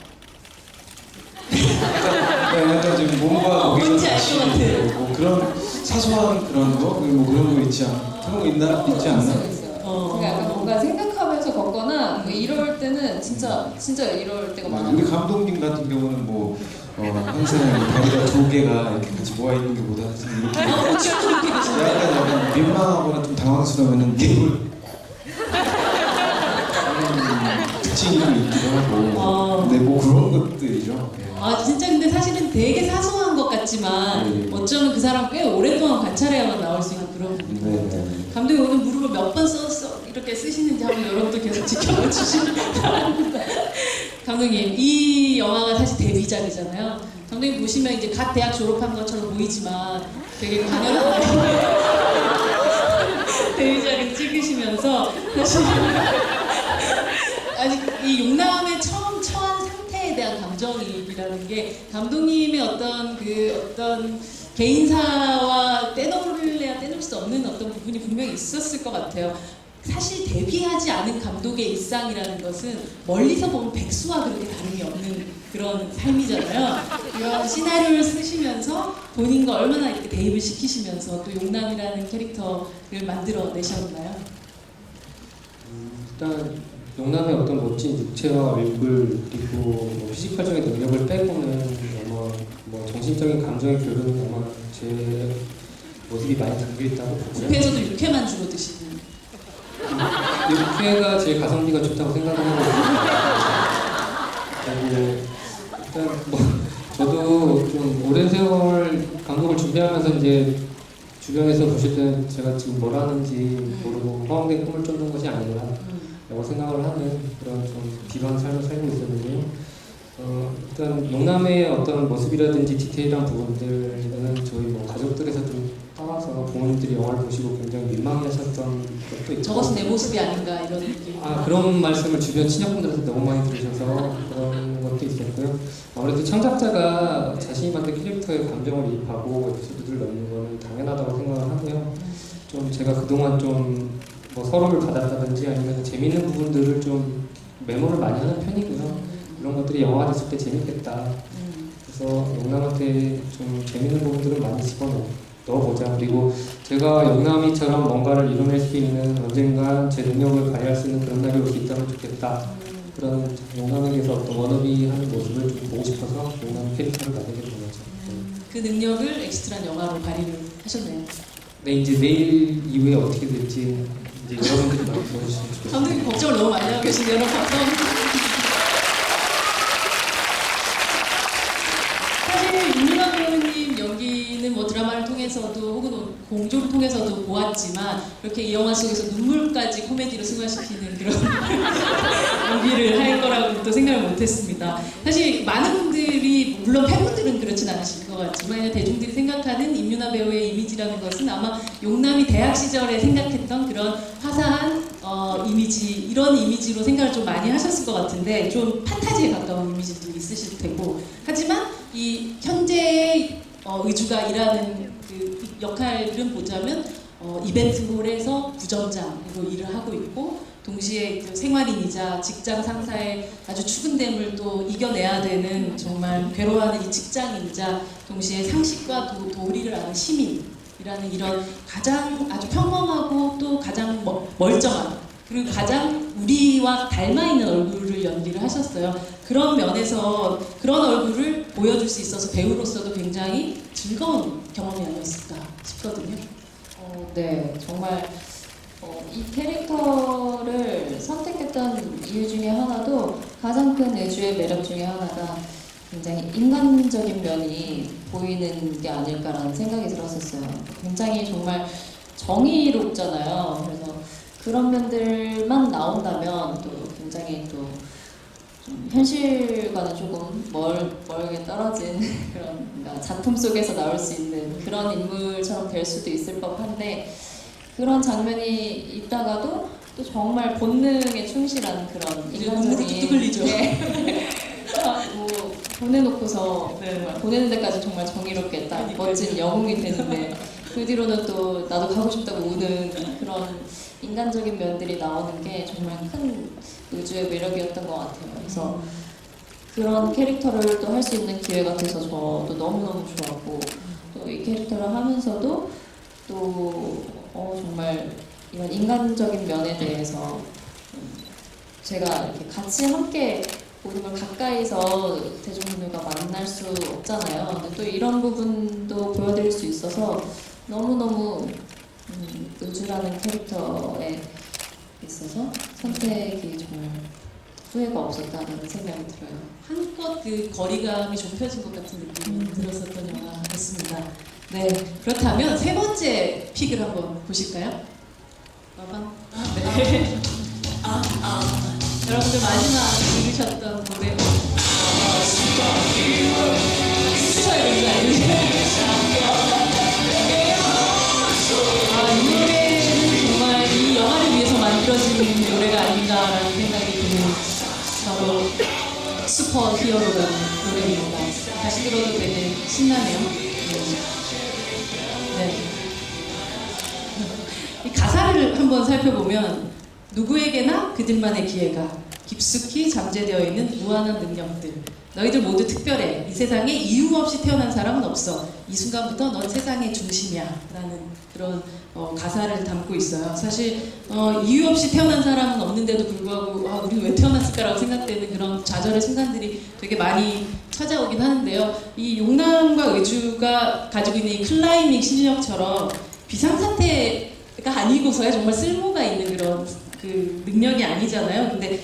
약간 지금 몸과 고개가 뭔지 알 것 같아. 뭐 그런 사소한 그런 거, 뭐 그런 거 있지 그런 거 있지 않나? 있어요. 어. 그러니까 약간 뭔가 생각하면서 걷거나 뭐 이럴 때는 진짜 이럴 때가 많아요. 우리 감독님 같은 경우는 뭐 항상 다리가 두 개가 이렇게 같이 모아 있는 게보다 이렇게 약간 민망하거나 좀 당황스러우면은 입을 특징이 좀 있기도 하고. 근데 뭐 그런 것들이죠. 예. 아 진짜 근데 사실은 되게 사소한 것 같지만 네. 어쩌면 그 사람 꽤 오랫동안 관찰해야만 나올 수 있는 그런 부분. 네. 감독이 오늘 무릎을 몇 번 썼어 이렇게 쓰시는지 한번 여러분도 계속 지켜봐 주시면 바랍니다. 감독님 이 영화가 사실 데뷔작이잖아요. 감독님 보시면 이제 갓 대학 졸업한 것처럼 보이지만 되게 가난한 데뷔작을 찍으시면서 사실 아직 이 용남의 처음 처한 상태에 대한 감정이입이라는 게 감독님의 어떤 개인사와 떼놓을래야 떼놓을 수 없는 어떤 부분이 분명히 있었을 것 같아요. 사실 데뷔하지 않은 감독의 일상이라는 것은 멀리서 보면 백수와 그렇게 다름이 없는 그런 삶이잖아요. 이런 시나리오를 쓰시면서 본인과 얼마나 이렇게 대입을 시키시면서 또 용남이라는 캐릭터를 만들어 내셨나요? 일단 용남의 어떤 멋진 육체와 얼굴 그리고 뭐 피지컬적인 능력을 빼고는 아마 뭐 정신적인 감정의 교류는 아마 제 모습이 많이 담겨 있다고 보고요. 숲에서도 육회만 주고 드시는. 육회가 제 가성비가 좋다고 생각하는 거고 일단 뭐 저도 좀 오랜 세월 감독을 준비하면서 이제 주변에서 보실 때는 제가 지금 뭘 하는지 모르고 허황된 꿈을 쫓는 것이 아니라 라고 생각을 하는 그런 좀 비반 삶을 살고 있었는데요. 일단 용남의 어떤 모습이라든지 디테일한 부분들은 저희 뭐 가족들에서 좀 따라서 부모님들이 영화를 보시고 굉장히 민망해하셨던 것도 있고 저것은 내 모습이 아닌가 이런 느낌. 그런 말씀을 주변 친척분들한테 너무 많이 들으셔서 그런 것도 있었고요. 아무래도 창작자가 자신이 만든 캐릭터에 감정을 이입하고 에피소드를 넣는 거는 당연하다고 생각을 하고요. 좀 제가 그동안 좀 뭐 서로를 받았다든지 아니면 재밌는 부분들을 좀 메모를 많이 하는 편이고요. 이런 것들이 영화가 됐을 때 재밌겠다. 그래서 용남한테 좀 재밌는 부분들을 많이 집어넣어보자. 그리고 제가 용남이처럼 뭔가를 이뤄낼 수 있는 언젠가 제 능력을 발휘할 수 있는 그런 날이 올 수 있다면 좋겠다. 그런 용남에게서 어떤 워너비하는 모습을 좀 보고 싶어서 용남 캐릭터를 만들게 된 거죠. 그 능력을 엑스트라 영화로 발휘를 하셨네요. 네, 이제 내일 이후에 어떻게 될지 이제 여러분들이 많이 보여주시면 좋겠습니다. 감독님 걱정을 너무 많이 하고 계신데 여러분 감사합니다. 사실 윤유라 배우님 연기는 뭐 드라마를 통해서도 혹은 공조를 통해서도 보았지만 이렇게 이 영화 속에서 눈물까지 코미디로 승화시키는 그런 연기를 할 거라고 또 생각을 못했습니다. 사실 많은 분들이 물론 팬분들은 그렇진 않으실 것 같지만 대중들이 생각하는 임유나 배우의 이미지라는 것은 아마 용남이 대학 시절에 생각했던 그런 화사한 이미지 이런 이미지로 생각을 좀 많이 하셨을 것 같은데 좀 판타지에 가까운 이미지도 있으실 테고 하지만 이 현재의 의주가 일하는 그 역할은 보자면 이벤트홀에서 부점장으로 일을 하고 있고 동시에 그 생활인이자 직장 상사의 아주 추근됨을 또 이겨내야 되는 정말 괴로워하는 이 직장인이자 동시에 상식과 도리를 아는 시민이라는 이런 가장 아주 평범하고 또 가장 멀쩡한 그리고 가장 우리와 닮아있는 얼굴을 연기를 하셨어요. 그런 면에서 그런 얼굴을 보여줄 수 있어서 배우로서도 굉장히 즐거운 경험이 아니었을까 싶거든요. 네, 정말 이 캐릭터를 선택했던 이유 중에 하나도 가장 큰 애주의 매력 중에 하나가 굉장히 인간적인 면이 보이는 게 아닐까라는 생각이 들었었어요. 굉장히 정말 정의롭잖아요. 그래서 그런 면들만 나온다면 또 굉장히 또 좀 현실과는 조금 멀게 떨어진 그런 뭔가 작품 속에서 나올 수 있는 그런 인물처럼 될 수도 있을 법한데 그런 장면이 있다가도 또 정말 본능에 충실한 그런 눈물이 뚝뚝 흘리죠. 네. 뭐 보내놓고서 네. 정말 보내는 데까지 정말 정의롭게 딱 그러니까요. 멋진 영웅이 되는데 그 뒤로는 또 나도 가고 싶다고 우는 그런 인간적인 면들이 나오는 게 정말 큰 우주의 매력이었던 것 같아요. 그래서 그런 캐릭터를 또 할 수 있는 기회가 돼서 저도 너무너무 좋았고 또 이 캐릭터를 하면서도 또 정말 이런 인간적인 면에 대해서 제가 이렇게 같이 함께 모든 걸 가까이서 대중분들과 만날 수 없잖아요. 근데 또 이런 부분도 보여드릴 수 있어서 너무너무 우주라는 캐릭터에 있어서 선택이 정말 후회가 없었다는 생각이 들어요. 한껏 그 거리감이 좁혀진 것 같은 느낌이 들었었던 영화였습니다. 네, 그렇다면 세 번째 픽을 한번 보실까요? 빠밤. 네. 여러분들 마지막 들으셨던 노래 춤추셔야 되는 거 아니에요? 이 노래는 정말 이 영화를 위해서 만들어진 노래가 아닌가라는 생각이 드는 바로 슈퍼 히어로라는 노래입니다. 다시 들어도 되게 신나네요. 네. 이 가사를 한번 살펴보면 누구에게나 그들만의 기회가 깊숙이 잠재되어 있는 무한한 능력들. 너희들 모두 특별해. 이 세상에 이유 없이 태어난 사람은 없어. 이 순간부터 넌 세상의 중심이야. 라는 그런 가사를 담고 있어요. 사실 이유 없이 태어난 사람은 없는데도 불구하고 우리 왜 태어났을까라고 생각되는 그런 좌절의 순간들이 되게 많이 찾아오긴 하는데요. 이 용남과 의주가 가지고 있는 이 클라이밍 실력처럼 비상사태가 아니고서야 정말 쓸모가 있는 그런 그 능력이 아니잖아요. 근데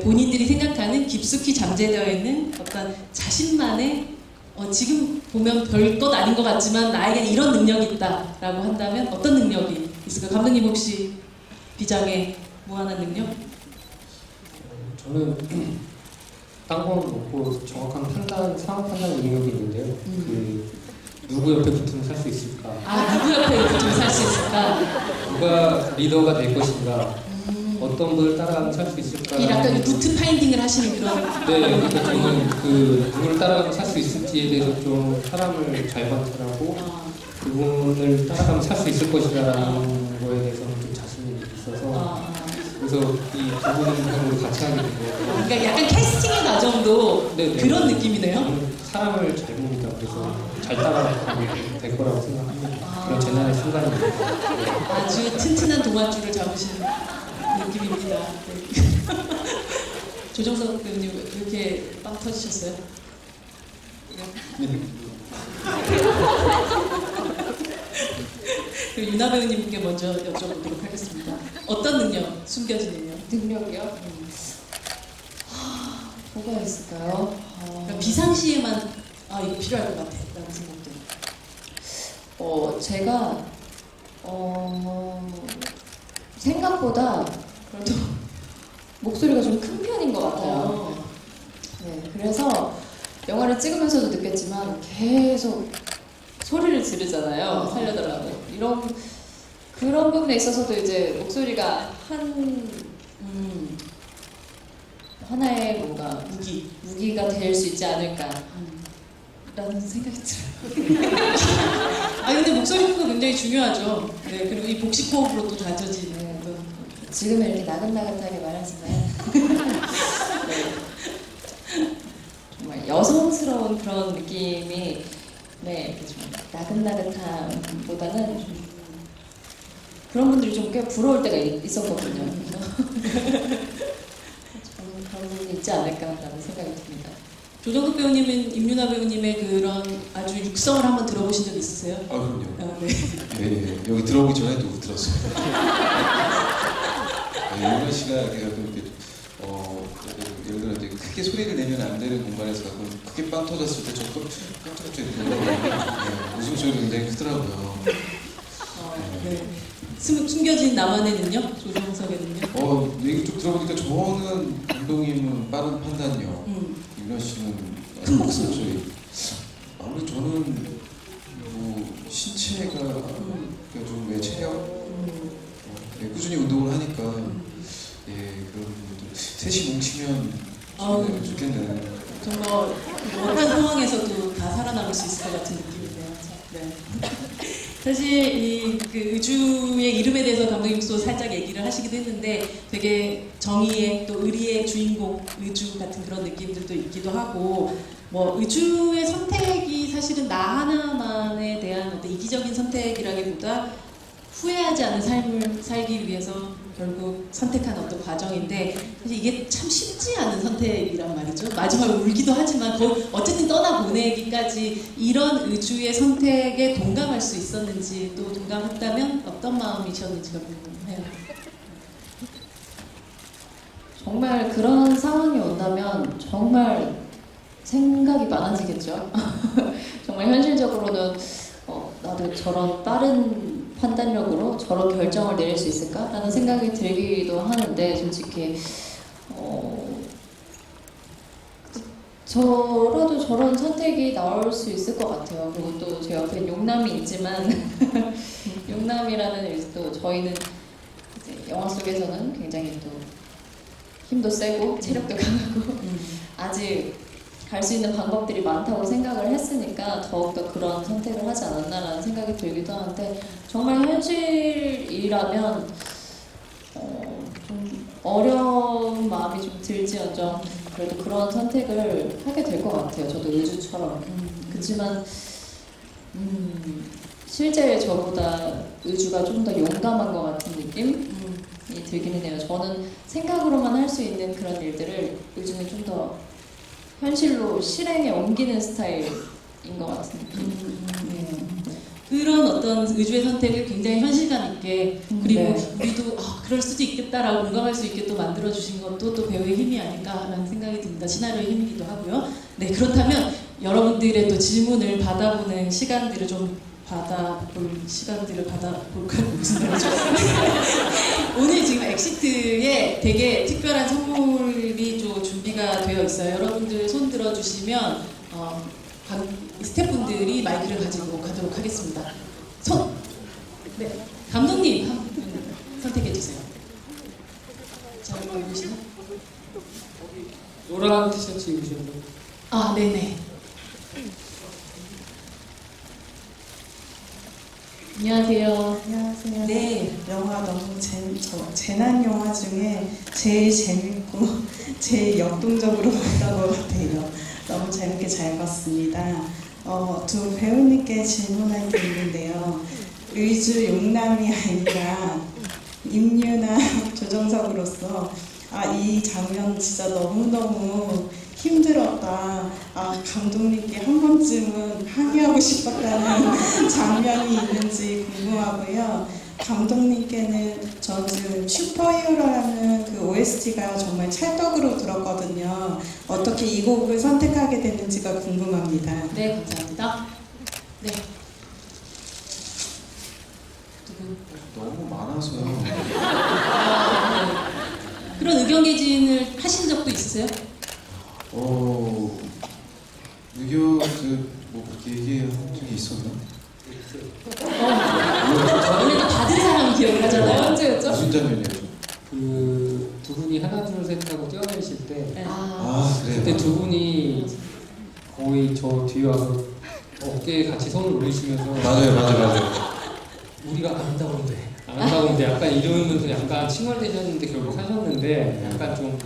본인들이 생각하는 깊숙이 잠재되어 있는 어떤 자신만의 지금 보면 별것 아닌 것 같지만 나에게 이런 능력이 있다라고 한다면 어떤 능력이 있을까요? 감독님 혹시 비장의 무한한 능력? 저는 딴 건 없고 정확한 상황 판단 능력이 있는데요. 그 누구 옆에 붙으면 살 수 있을까? 누구 옆에 붙으면 살 수 있을까? 누가 리더가 될 것인가? 어떤 분을 따라가면 살 수 있을까? 이 약간 루트 파인딩을 하시는 그런. 네, 그러니까 저는 그 누구를 따라가면 살 수 있을지에 대해서 좀 사람을 잘 관찰하고 그분을 따라가면 살 수 있을 것이라는 거에 대해서는 좀 자신이 있어서 그래서 이 두 분을 같이 하게 된 거예요. 그러니까 약간 캐스팅의 과정도 네네. 그런 느낌이네요. 저는 사람을 잘 봅니다. 그래서 잘 따라가면 될 거라고 생각합니다. 그런 재난의 순간입니다. 네. 아주 튼튼한 동아줄을 잡으시는 느낌입니다. 네. 조정석 배우님 왜 이렇게 빵 터지셨어요? 그리고 유나 배우님께 먼저 여쭤보도록 하겠습니다. 어떤 능력 숨겨진 능력? 능력이요? 뭐가 있을까요? 그러니까 비상시에만 이거 필요할 것 같아 라는 생각도. 제가 생각보다 그래도 목소리가 좀 큰 편인 것 같아요. 네, 그래서 영화를 찍으면서도 느꼈지만 계속 소리를 지르잖아요. 살려달라고. 그런 부분에 있어서도 이제 목소리가 하나의 뭔가 무기가 될 수 있지 않을까. 라는 생각이 들어요. 근데 목소리 큰 거 굉장히 중요하죠. 네, 그리고 이 복식 호흡으로 또 다져지는. 지금은 이렇게 나긋나긋하게 말하지만 정말 여성스러운 그런 느낌이 이렇게 좀 나긋나긋함보다는 좀 그런 분들이 좀 꽤 부러울 때가 있었거든요. 저는 그런 부분이 있지 않을까라는 생각이 듭니다. 조정석 배우님은 임윤아 배우님의 그런 아주 육성을 한번 들어보신 적 있으세요? 그럼요. 네. 네, 여기 들어오기 전에도 들었어요. 윤아 씨가 이렇게 예를 들어 이제 크게 소리를 내면 안 되는 공간에서 크게 빵 터졌을 때 저 깜짝깜짝 웃음소리가 굉장히 크더라고요. 네. 숨겨진 나만의 능력? 조정석의 능력? 얘기 쭉 들어보니까 저는 감독님은 빠른 판단력, 윤아 씨는 큰 목소리. 아무래도 저는 뭐 신체가 좀 체력, 꾸준히 운동을 하니까 그런 부분들 셋이 뭉치면 좋겠네요. 정말 뭐 어떤 상황에서도 다 살아남을 수 있을 것 같은 느낌이네요. 네. 사실 그 의주의 이름에 대해서 감독님도 살짝 얘기를 하시기도 했는데 되게 정의의 또 의리의 주인공 의주 같은 그런 느낌들도 있기도 하고 뭐 의주의 선택이 사실은 나 하나만에 대한 어떤 이기적인 선택이라기보다 후회하지 않는 삶을 살기 위해서 결국 선택한 어떤 과정인데 사실 이게 참 쉽지 않은 선택이란 말이죠. 마지막에 울기도 하지만 어쨌든 떠나보내기까지 이런 의주의 선택에 동감할 수 있었는지 또 동감했다면 어떤 마음이셨는지가 궁금해요. 정말 그런 상황이 온다면 정말 생각이 많아지겠죠. 정말 현실적으로는 나도 저런 빠른 판단력으로 저런 결정을 내릴 수 있을까라는 생각이 들기도 하는데 솔직히 저라도 저런 선택이 나올 수 있을 것 같아요. 그리고 또 제 옆에 용남이 있지만 용남이라는 또 저희는 이제 영화 속에서는 굉장히 또 힘도 세고 체력도 강하고 아직 갈 수 있는 방법들이 많다고 생각을 했으니까 더욱더 그런 선택을 하지 않았나라는 생각이 들기도 하는데 정말 현실이라면 좀 어려운 마음이 좀 들지언정 그래도 그런 선택을 하게 될 것 같아요. 저도 의주처럼. 그렇지만 실제 저보다 의주가 좀 더 용감한 것 같은 느낌이 들기는 해요. 저는 생각으로만 할 수 있는 그런 일들을 의주는 좀 더 현실로 실행에 옮기는 스타일인 것 같은 느낌. 그런 어떤 의주의 선택을 굉장히 현실감 있게 그리고 네. 우리도 그럴 수도 있겠다라고 공감할 수 있게 또 만들어주신 것도 또 배우의 힘이 아닐까라는 생각이 듭니다. 시나리오의 힘이기도 하고요. 네, 그렇다면 여러분들의 또 질문을 받아보는 시간들을 좀 받아볼까요? 무슨 말이죠? 오늘 지금 엑시트에 되게 특별한 선물이 좀 준비가 되어 있어요. 여러분들 손 들어주시면 스태프분들이 마이크를 가지고 가도록 하겠습니다. 손! 네, 감독님 한 분 선택해 주세요. 잘 보이시나? 노란 티셔츠 입으신 분. 네네. 안녕하세요. 안녕하세요. 네. 영화 너무 재난 영화 중에 제일 재밌고 제일 역동적으로 봤던 것 같아요. 너무 재밌게 잘 봤습니다. 두 배우님께 질문할 게 있는데요. 의주 용남이 아니라 임유나 조정석으로서 이 장면 진짜 너무너무 힘들었다. 감독님께 한 번쯤은 항의하고 싶었다는 장면이 있는지 궁금하고요. 감독님께는 저는 슈퍼히어로라는 그 OST가 정말 찰떡으로 들었거든요. 어떻게 이 곡을 선택하게 됐는지가 궁금합니다. 네, 감사합니다. 네. 누구? 너무 많아서요. 그런 의견 개진을 하신 적도 있으세요? 뭐 그렇게 얘기한 적이 있었나? 원래는 받은 사람이 기억을 하잖아요. 언제였죠? 무슨 장면이었죠? 그 두 분이 하나 둘 셋 하고 뛰어내실 때 네. 그래요. 그때 두 분이 거의 저 뒤에 와서 어깨에 같이 손을 올리시면서 맞아요. 우리가 안 한다고 근데 약간 이러면서 약간 칭얼대셨는데 결국 하셨는데 약간 좀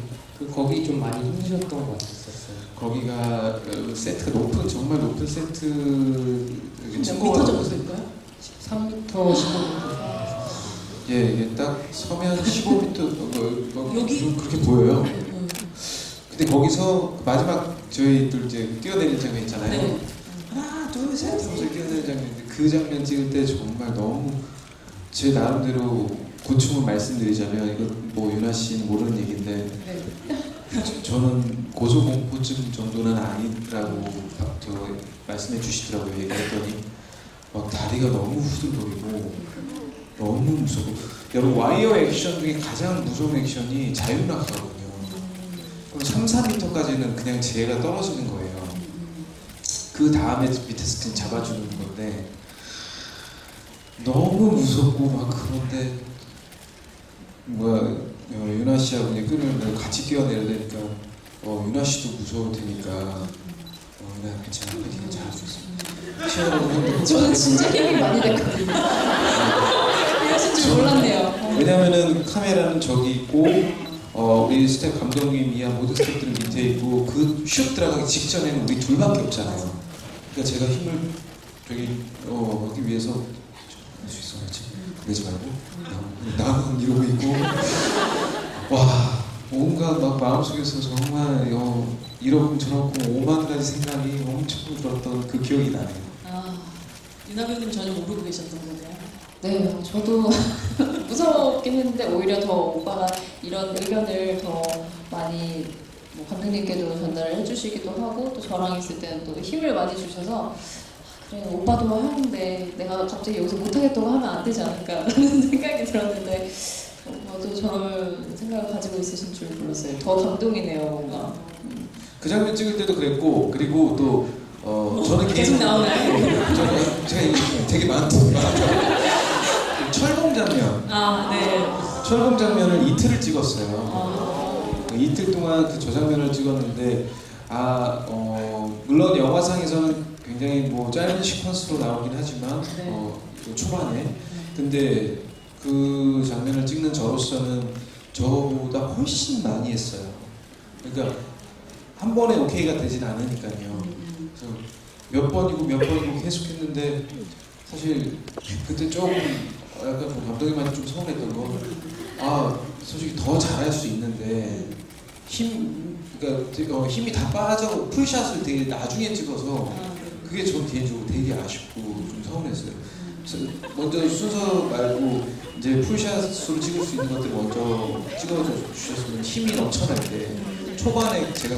거기 좀 많이 힘드셨던 것 같았었어요. 거기가 세트가 정말 높은 세트 몇 미터 정도 될까요? 13m, 15m. 이게 딱 서면 15m 여기? 좀 그렇게 보여요. 근데 거기서 마지막 저희들 이제 뛰어내리는 장면 있잖아요. 네. 하나 둘셋 하면서 뛰어내리는 장면인데 그 장면 찍을 때 정말 너무 제 나름대로 고충을 말씀드리자면 이거 뭐 유나 씨는 모르는 얘기인데 네. 저는 고소공포증 정도는 아니라고 말씀해 주시더라고요. 얘기했더니 막 다리가 너무 후들거리고 너무 무서워. 여러분 와이어 액션 중에 가장 무서운 액션이 자유낙하거든요. 그럼 3, 4m까지는 그냥 제가 떨어지는 거예요. 그 다음에 밑에서 그냥 잡아주는 건데 너무 무섭고 막 그런데 유나 씨하고 끈을 같이 뛰어내야 되니까 윤아 씨도 무서울 테니까 윤아 괜찮아, 파이팅 잘할 수 있어. 치열하고 힘들고. 저는 진짜 힘이 많이 됐거든요. 이러실 줄 몰랐네요. 왜냐면은 카메라는 저기 있고 우리 스텝 감독님 이하 모든 스텝들은 밑에 있고 그 슛 들어가기 직전에는 우리 둘밖에 없잖아요. 그러니까 제가 힘을 저기 하기 위해서 할 수 있어, 그렇지? 그러지 말고 나는 이러고 있고 와 온갖 막 마음속에서 정말 이러고 저러고 오만 가지 생각이 엄청 들었던 그 기억이 나네요. 아, 윤아 배우님 전혀 모르고 계셨던 거네요. 네, 저도 무섭긴 했는데 오히려 더 오빠가 이런 의견을 더 많이 뭐 감독님께도 전달을 해주시기도 하고 또 저랑 있을 때는 또 힘을 많이 주셔서 그래 오빠도 하는데 내가 갑자기 여기서 못하겠다고 하면 안 되지 않을까라는 생각이 들었는데 오빠도 저럴 생각을 가지고 있으신 줄 몰랐어요. 더 감동이네요 뭔가. 그 장면 찍을 때도 그랬고 그리고 또 저는 계속 나오나요? 저는 제가 되게 많죠. 철봉 장면. 아, 네. 철봉 장면을 이틀을 찍었어요. 아, 이틀 동안 그 저 장면을 찍었는데 물론 영화상에서는 굉장히 뭐 짧은 시퀀스로 나오긴 하지만 네. 그 초반에 근데 그 장면을 찍는 저로서는 저보다 훨씬 많이 했어요. 그러니까 한 번에 오케이가 되진 않으니까요. 그래서 몇 번이고 계속 했는데 사실 그때 조금 약간 뭐 감독님한테 좀 서운했던 거 솔직히 더 잘할 수 있는데 그러니까 힘이 다 빠져 풀샷을 되게 나중에 찍어서 그게 전 개인적으로 되게 아쉽고 좀 서운했어요. 그래서 먼저 순서 말고 이제 풀샷으로 찍을 수 있는 것들 먼저 찍어 주셨으면 힘이 넘쳐날 때 초반에 제가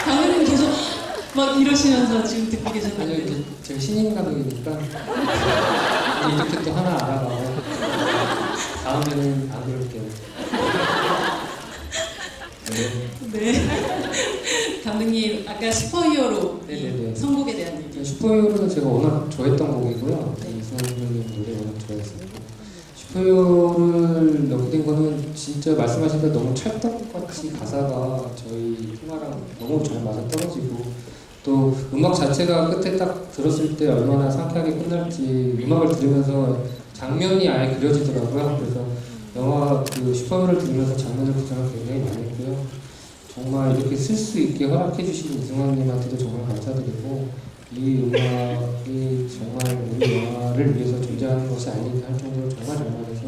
강현님 계속 막 이러시면서 지금 듣고 아니요, 계셨는데. 이제 제가 신인 감독이니까 이제 이렇게 또 하나 알아가고 다음에는 안 그럴게요. 네. 감독님, 아까 슈퍼히어로 네네네. 선곡에 대한 얘기. 슈퍼히어로는 제가 워낙 좋아했던 곡이고요. 이승환 선생님 노래 워낙 좋아했었고 슈퍼히어로를 넣게 된 거는 진짜 말씀하신 대로 너무 찰떡같이 가사가 저희 테마랑 너무 잘 맞아 떨어지고 또 음악 자체가 끝에 딱 들었을 때 얼마나 상쾌하게 끝날지 음악을 들으면서 장면이 아예 그려지더라고요. 그래서 영화 그 슈퍼히어로를 들으면서 장면을 구상을 굉장히 많이 했고요. 정말 이렇게 쓸 수 있게 허락해 주신 이승환님한테도 정말 감사드리고 이 음악이 정말 우리 영화를 위해서 존재하는 것이 아닌가 할 정도로 정말 잘 맞아서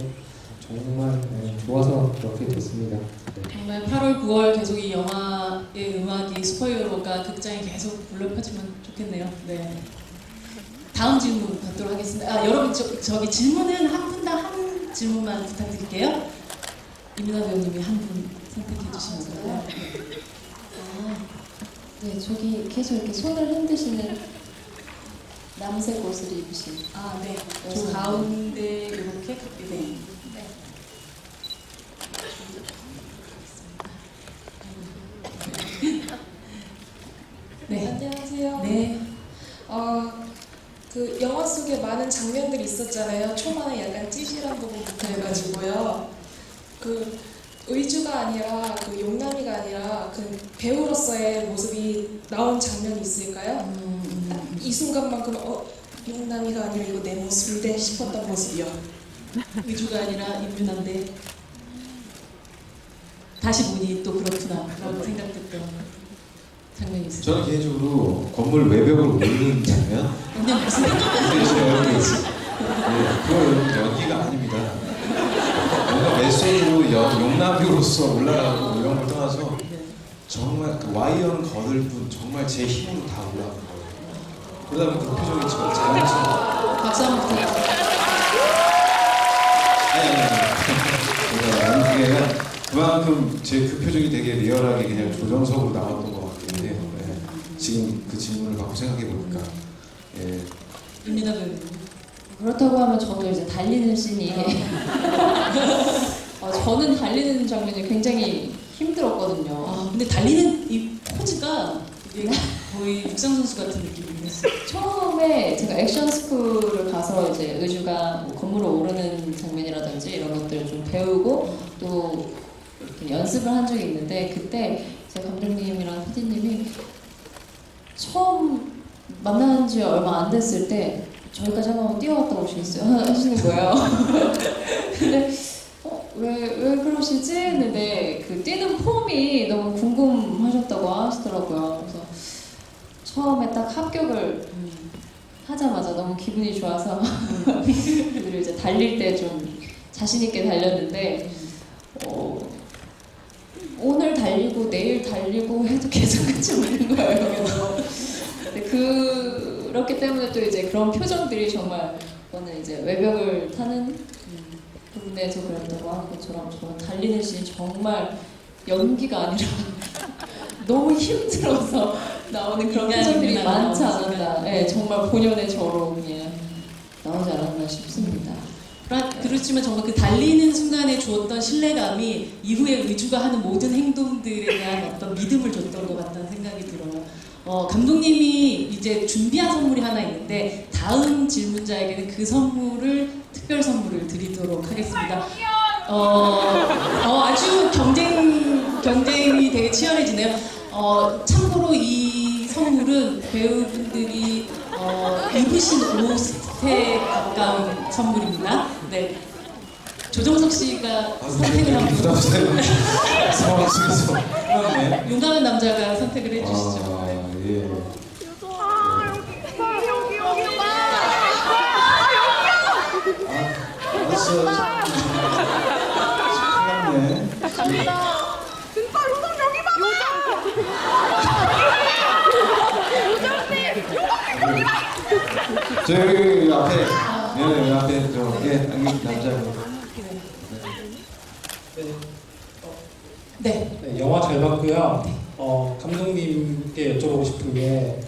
정말 좋아서 그렇게 됐습니다. 네. 정말 8월, 9월 계속 이 영화의 음악이 슈퍼히어로가 극장에 계속 불러 펴지면 좋겠네요. 네. 다음 질문 받도록 하겠습니다. 여러분 저기 질문은 한 분당 한 질문만 부탁드릴게요. 이민아 배우님이 한 분 선택해 주시면 돼요. 네, 저기 계속 이렇게 손을 흔드시는 남색 옷을 입으신 네. 저 여성. 가운데 이렇게 네. 네. 안녕하세요. 네. 그 영화 속에 많은 장면들이 있었잖아요. 초반에 약간 찌질한 부분부터 해가지고요. 그 의주가 아니라 그 용남이가 아니라 그 배우로서의 모습이 나온 장면이 있을까요? 딱 이 순간만큼 용남이가 아니라 이거 내 모습인데 싶었던 모습이요. 의주가 아니라 임윤아인데 다시 보니 또 그렇구나 라고 생각했던 장면이 있어요. 저는 개인적으로 건물 외벽을 오르는 장면 그냥 무슨 그게 제 얼굴이지. 그거 연기가 아닙니다. 뭔가 메시지로 용남으로서 올라가고 이런 걸 떠나서 정말 그 와이어는 거들 뿐 정말 제 힘으로 다 올라가는 거예요. 그러다 보니 그 표정이 정말 자연스러워. 박수 한번 부탁드립니다. 아니 그게 아니라 그만큼 제 그 표정이 되게 리얼하게 그냥 조정석으로 나왔던 것 같긴 해요. 지금 그 질문을 갖고 생각해 보니까 임민아 배우님. 그렇다고 하면 저도 이제 달리는 씬이 저는 달리는 장면이 굉장히 힘들었거든요. 근데 달리는 이 포즈가 이게 거의 육상 선수 같은 느낌이긴 했어요. 처음에 제가 액션 스쿨을 가서 이제 의주가 뭐 건물을 오르는 장면이라든지 이런 것들을 좀 배우고 또 이렇게 연습을 한 적이 있는데 그때 제 감독님이랑 PD님이 처음 만난 지 얼마 안 됐을 때 저희까지 한번 뛰어갔다 오시겠어요? 하시는 거예요. 근데 왜 그러시지? 했는데 그 뛰는 폼이 너무 궁금하셨다고 하시더라고요. 그래서 처음에 딱 합격을 하자마자 너무 기분이 좋아서 그들을 이제 달릴 때 좀 자신 있게 달렸는데 오늘 달리고 내일 달리고 해도 계속 끝이 없는 거예요. 근데 그렇기 때문에 또 이제 그런 표정들이 정말 저는 이제 외벽을 타는 부분에서 그랬다고 하는 것처럼 저는 달리는 씬이 정말 연기가 아니라 너무 힘들어서 나오는 그런 표정들이 많지 않았나. 네, 정말 본연의 저로 그냥 나오지 않았나 싶습니다. 그렇지만 정말 그 달리는 순간에 주었던 신뢰감이 이후에 의주가 하는 모든 행동들에 대한 어떤 믿음을 줬던 것 같다는 생각이 들어요. 감독님이 이제 준비한 선물이 하나 있는데 다음 질문자에게는 그 선물을 특별 선물을 드리도록 하겠습니다. 아주 경쟁이 되게 치열해지네요. 참고로 이 선물은 배우분들이 입으신 옷에 가까운 선물입니다. 네. 조정석 씨가 선택을 한번 부담스러운 상황 속에서 그러네. 용감한 남자가 선택을 해주시죠. 네. 예. 알았어. 큰일 났네. 저 여기 앞에, 여기 앞에 남자. 네. 네, 영화 잘 봤고요. 감독님께 여쭤보고 싶은 게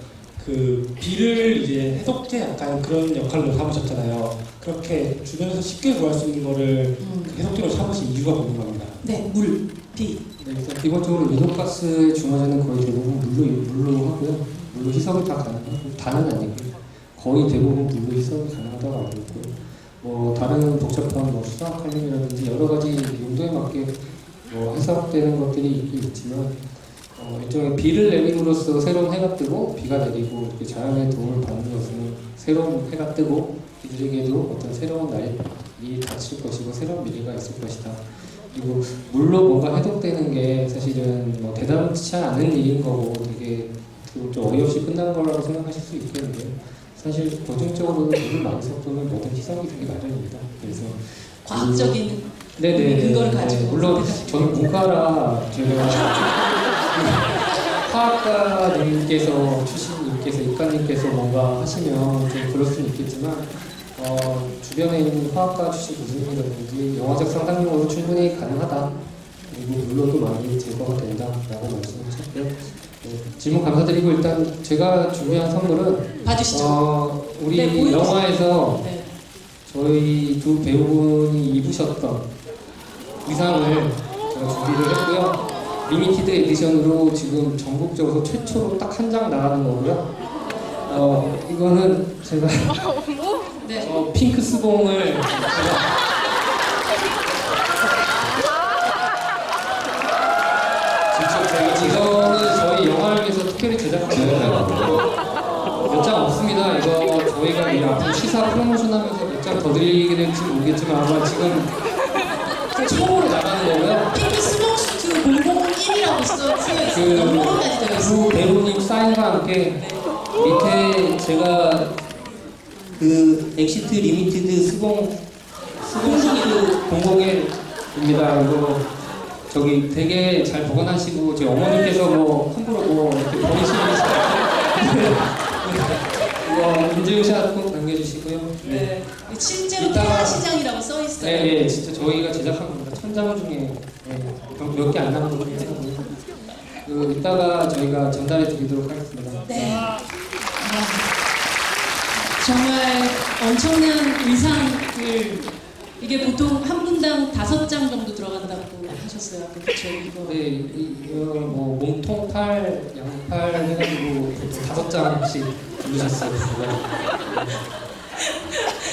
그 비를 이제 해독제 약간 그런 역할로 삼으셨잖아요. 그렇게 주변에서 쉽게 구할 수 있는 거를 그 해독제로 삼으신 이유가 궁금합니다. 네, 물, 비. 네, 일단 기본적으로 유독가스의 중화제는 거의 대부분 물로 하고요. 물로 희석을 다 가능하고 다는 아니고 거의 대부분 물로 희석이 가능하다고 알고 있고요. 뭐 다른 복잡한 뭐 수학칼륨이라든지 여러 가지 용도에 맞게 뭐 해석되는 것들이 있긴 있지만 일종의 비를 내림으로써 새로운 해가 뜨고 비가 내리고 이렇게 자연의 도움을 받는 것은 새로운 해가 뜨고 이들에게도 어떤 새로운 날이 닥칠 것이고 새로운 미래가 있을 것이다. 그리고 물로 뭔가 해독되는 게 사실은 뭐 대단치 않은 일인 거고 되게 좀 어이없이 끝나는 거라고 생각하실 수 있겠는데요. 사실 고정적으로 물을 많이 섞으면 모든 희석이 되게 마련입니다. 그래서 과학적인 네네 근거를 가지고 물론 저는 문과라 제가 화학과님께서 출신님께서 이과님께서 뭔가 하시면 좀 그럴 수는 있겠지만 주변에 있는 화학과 출신 교수님이라든지 영화적 상상력으로 충분히 가능하다. 그리고 물로도 많이 제거가 된다라고 말씀을 드렸고요. 질문 감사드리고 일단 제가 준비한 선물은 봐주시죠. 우리 네, 보여주세요. 영화에서 네. 저희 두 배우분이 입으셨던 의상을 제가 준비를 했고요. 리미티드 에디션으로 지금 전국적으로 최초로 딱 한 장 나가는 거고요. 이거는 제가 네. 핑크 스봉을 이거는 저희 영화를 위해서 특별히 제작한 거예요. 몇 장 없습니다. 이거 저희가 이 앞으로 시사 프로모션하면서 몇 장 더 드리게 될지 모르겠지만 아마 지금 처음으로 나가는 거고요. 핑크 스모스트 001이라고 쓰여있어요. 넘버까지 그 들어있어요. 배우님 사인과 함께 밑에 제가 그 엑시트 리미티드 스봉 스봉 001입니다. 이거 저기 되게 잘 보관하시고 제 어머니께서 뭐 함부로 뭐 이렇게 버리시는 이거 인증샷 꼭 남겨주시고요. 네. 실제로 이따가- 태아 시장이라고 써있어요. 네, 진짜 저희가 제작한 겁니다. 천장 중에 몇 개 안 남은 거긴 해요. 그 이따가 저희가 전달해 드리도록 하겠습니다. 네. 정말 엄청난 의상을 이게 보통 한 분당 5장 정도 들어간다고 하셨어요. 그렇죠? 이거. 네, 이거 뭐 몸통 팔, 양팔 해가지고 보통 5장씩 부르셨어요.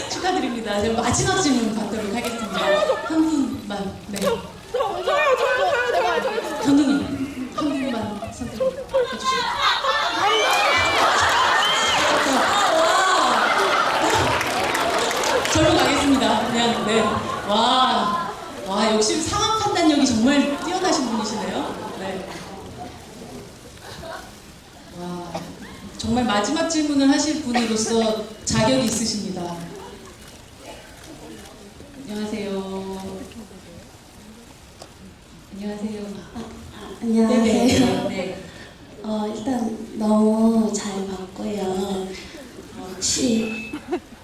축하드립니다. 제가 마지막 질문 받도록 하겠습니다. 한 분만. 네. 감독님, 한 분만 선택해 주시죠. 절로 가겠습니다. 그냥, 네. 와, 역시 상황 판단력이 정말 뛰어나신 분이시네요. 네. 와, 정말 마지막 질문을 하실 분으로서 자격이 있으십니다. 안녕하세요. 안녕하세요. 안녕하세요. 네. 일단 너무 잘 봤고요. 혹시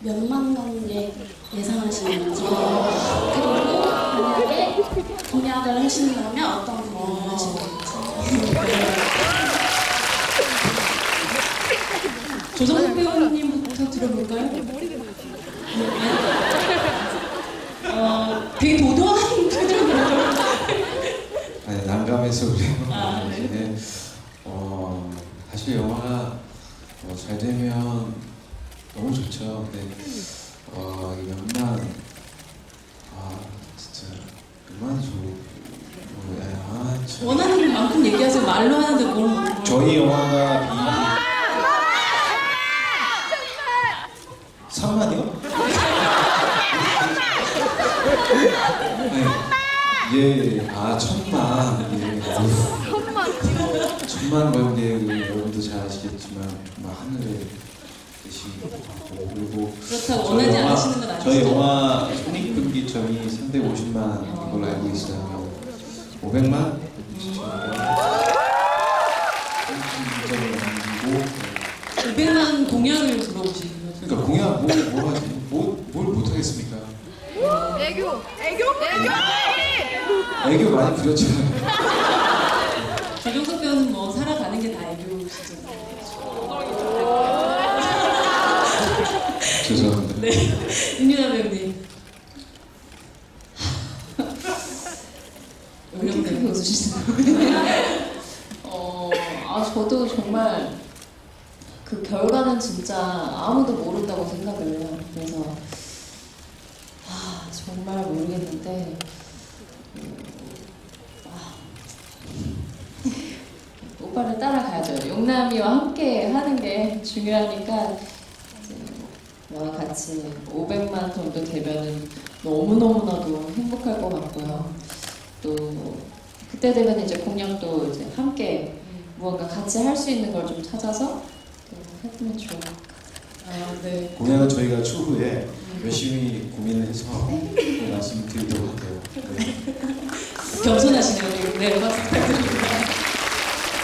몇만 원 예상하시는지 그리고 만약에 공약을 하신다면 어떤 공약을 하시는지 조정석 배우님부터 들어볼까요? 되게 도도한 표정으로. 아니, 난감해서 그래요. 아, 네. 네. 사실 영화가 잘 되면 너무 좋죠. 근데 이 몇만, 진짜 그만 좀. 참. 원하는 만큼 얘기하세요. 말로 하는데 뭘. 저희 영화가 3만이요? 네. 예, 1,000만. 예. 어휴. 1,000만 번째 여러분도 잘 아시겠지만 정말 하늘에 계시고 그리고 그렇다고 원하지 않으시는 건 아니죠? 저희 영화 손익분기점이 350만 걸로 알고 있어요. 500만? 500만 공약을 들어보시는 거죠? 그러니까 공약 뭐 하지? 뭘 못하겠습니까? 애교 많이 부렸잖아요. 조정석 배우는 뭐 살아가는 게 다 애교시잖아요. 죄송합니다. 네. 윤유나 배우님. 왜 이렇게 크게 웃으시나요? 저도 정말 그 결과는 진짜 아무도 모른다고 생각을 해요. 그래서 정말 모르겠는데 오빠를 따라가야죠. 용남이와 함께 하는 게 중요하니까 이제 저와 같이 500만 정도 되면은 너무너무나도 행복할 것 같고요. 또 그때 되면 이제 공약도 이제 함께 무언가 같이 할 수 있는 걸 좀 찾아서 했으면 좋을 것 같아요. 네. 공약은 저희가 추후에 열심히 고민을 해서 말씀드리도록 할게요. 네. 겸손하시네요. 네, 박수 부탁드립니다.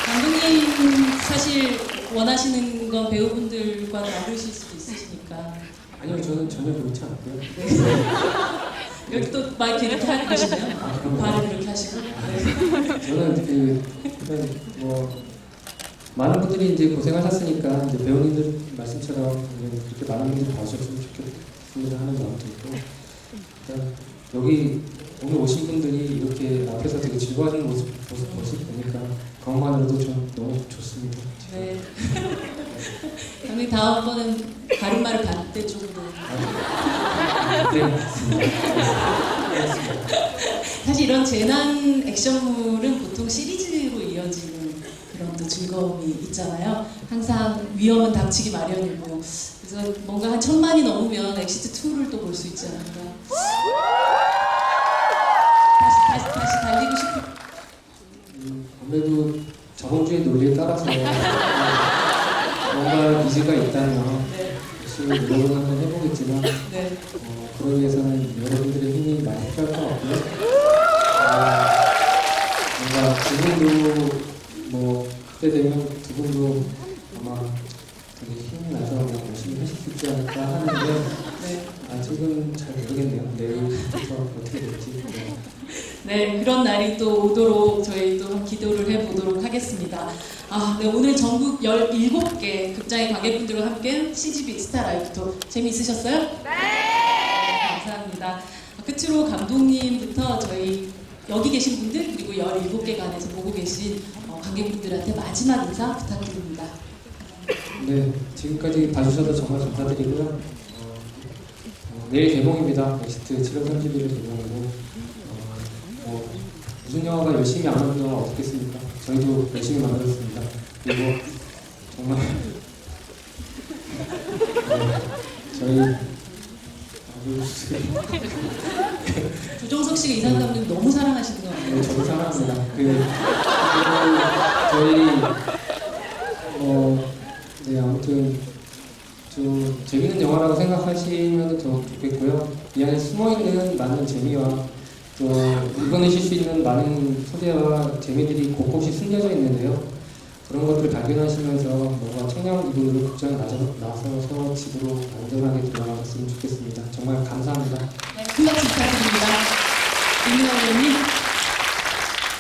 감독님 사실 원하시는 건 배우분들과 다르실 수도 있으시니까. 아니요, 저는 전혀 그렇지 않고요. 여기 또 마이크 이렇게 하고 계시네요. 발을 이렇게 하시고. 네. 저는 뭐 많은 분들이 이제 고생하셨으니까 이제 배우님들 말씀처럼 그렇게 많은 분들이 봐주셨으면 좋겠습니다 하는 마음도 있고, 일단 여기 오늘 오신 분들이 이렇게 앞에서 되게 즐거워하는 모습 보니까 그것만으로도 좀 너무 좋습니다. 네. 감독님 다음번은 바른 말을 반대쪽으로. 네, 맞습니다. 사실 이런 재난 액션물은 보통 시리즈로 이어지는 그런 또 즐거움이 있잖아요. 항상 위험은 닥치기 마련이고, 그래서 뭔가 한 1,000만이 넘으면 엑시트 2를 또 볼 수 있지 않을까. 다시 달리고 싶은. 아무래도 저번 주의 논리에 따라서 뭔가 기지가 있다면 네. 열심히 노력을 한번 해보겠지만 네. 그러기 위해서는 여러분들의 힘이 많이 필요할 것 같고요. 뭔가 지금도 뭐 그때 되면 두 분도 아마 되게 힘이 나서 열심히 하실 수 있지 않을까 하는데 네. 아직은 잘 모르겠네요. 내일부터 어떻게 될지. 네. 네, 그런 날이 또 오도록 저희 또 기도를 해보도록 하겠습니다. 네, 오늘 전국 17개 극장의 관객분들과 함께 CGV 스타라이브도 재미있으셨어요? 네! 감사합니다. 끝으로 감독님부터 저희 여기 계신 분들 그리고 17개관에서 보고 계신 관객분들한테 마지막 인사 부탁드립니다. 네, 지금까지 봐주셔서 정말 감사드리고요. 내일 개봉입니다. 넥스트 7월 30일 개봉이고 뭐 무슨 영화가 열심히 안 만든 영화가 없겠습니까? 저희도 열심히 만들었습니다. 그리고 정말 저희 조정석 씨가 이상한 감독님 너무 사랑하시는 것 같아요. 네, 저도 사랑합니다. 그리고 저희 네 아무튼 좀 재밌는 영화라고 생각하시면 더 좋겠고요. 이 안에 숨어있는 많은 재미와 또 읽어내실 수 있는 많은 소재와 재미들이 곳곳이 숨겨져 있는데요. 그런 것들을 발견하시면서 뭔가 청량 이분으로 극장에 나서서 집으로 안전하게 돌아가셨으면 좋겠습니다. 정말 감사합니다. 네, 큰 박수 부탁드립니다. 임민아 배우님.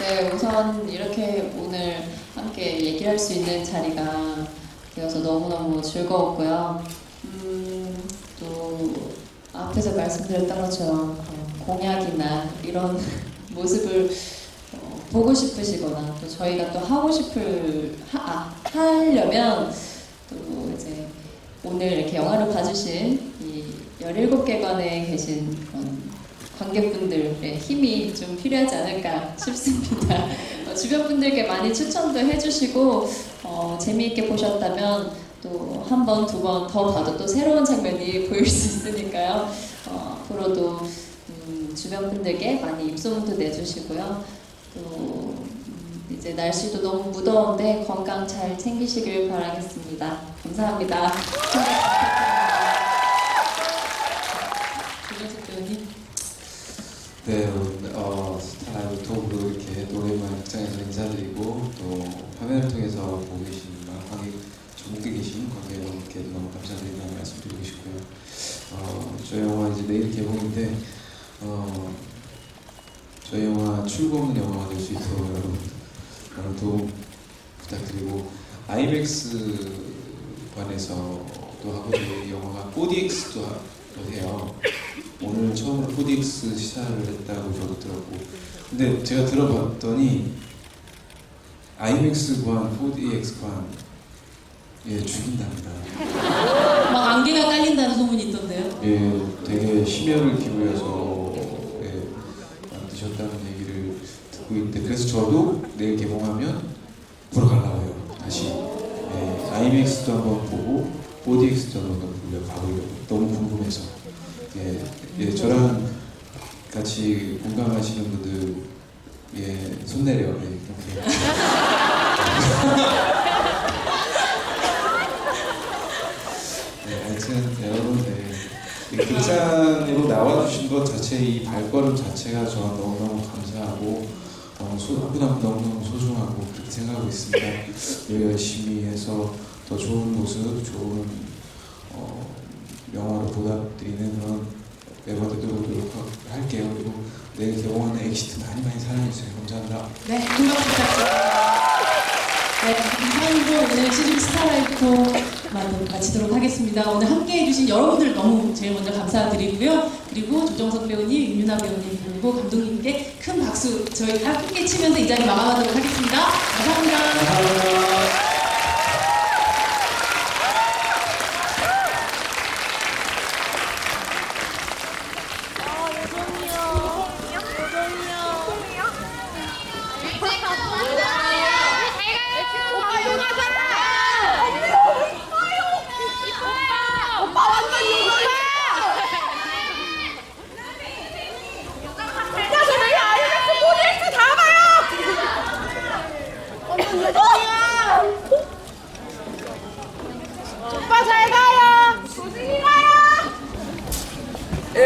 네, 우선 이렇게 오늘 함께 얘기할 수 있는 자리가 되어서 너무너무 즐거웠고요. 또 앞에서 말씀드렸던 것처럼 공약이나 이런 모습을 보고 싶으시거나 또 저희가 또 하려면 또 이제 오늘 이렇게 영화를 봐주신 이 17개관에 계신 그런 관객분들의 힘이 좀 필요하지 않을까 싶습니다. 주변 분들께 많이 추천도 해주시고 재미있게 보셨다면 또 한 번, 두 번 더 봐도 또 새로운 장면이 보일 수 있으니까요. 앞으로도 주변 분들께 많이 입소문도 내주시고요. 또 이제 날씨도 너무 무더운데 건강 잘 챙기시길 바라겠습니다. 감사합니다. 조정석 배우님. 네, 스타라이브 톡으로 이렇게 노래만 극장에서 인사드리고 또 화면을 통해서 보고 계신 관객, 전국에 계신 관객 여러분께 너무 감사드린다는 말씀드리고 싶고요. 저희 영화 이제 내일 개봉인데 저희 영화 출구 없는 영화가 될 수 있도록 여러분 도움 부탁드리고 아이맥스 관에서도 하고 저희 영화가 4DX도 해요. 오늘 처음으로 4DX 시사를 했다고 저도 들었고 근데 제가 들어봤더니 아이맥스 관, 4DX 관 죽인답니다. 막 안개가 깔린다는 소문이 있던데요. 예, 되게 심혈을 기울여서 만드셨다는 얘기를 듣고 있는데 그래서 저도 내일 개봉하면 보러 가려고 해요. 다시 아이맥스도 한번 보고 4DX도 한번 가보려고 너무 궁금해서 저랑 같이 공감하시는 분들 손 내려 이렇게 하여튼 여러분 극장으로 나와주신 것 자체 이 발걸음 자체가 저는 너무너무 감사하고 한 분 한 분 너무너무 소중하고 그렇게 생각하고 있습니다. 열심히 해서 더 좋은 모습, 좋은 영화로 보답드리는 그런 매번 되도록 노력할게요. 그리고 내일 개봉하는 엑시트 많이 사랑해주세요. 감사합니다. 네, 큰 박수 부탁드립니다. 네, 이상으로 오늘 시즌 스타라이브 마치도록 하겠습니다. 오늘 함께 해주신 여러분들 너무 제일 먼저 감사드리고요. 그리고 조정석 배우님, 임윤아 배우님, 그리고 감독님께 큰 박수 저희 함께 치면서 이 자리 마감하도록 하겠습니다. 감사합니다. 감사합니다.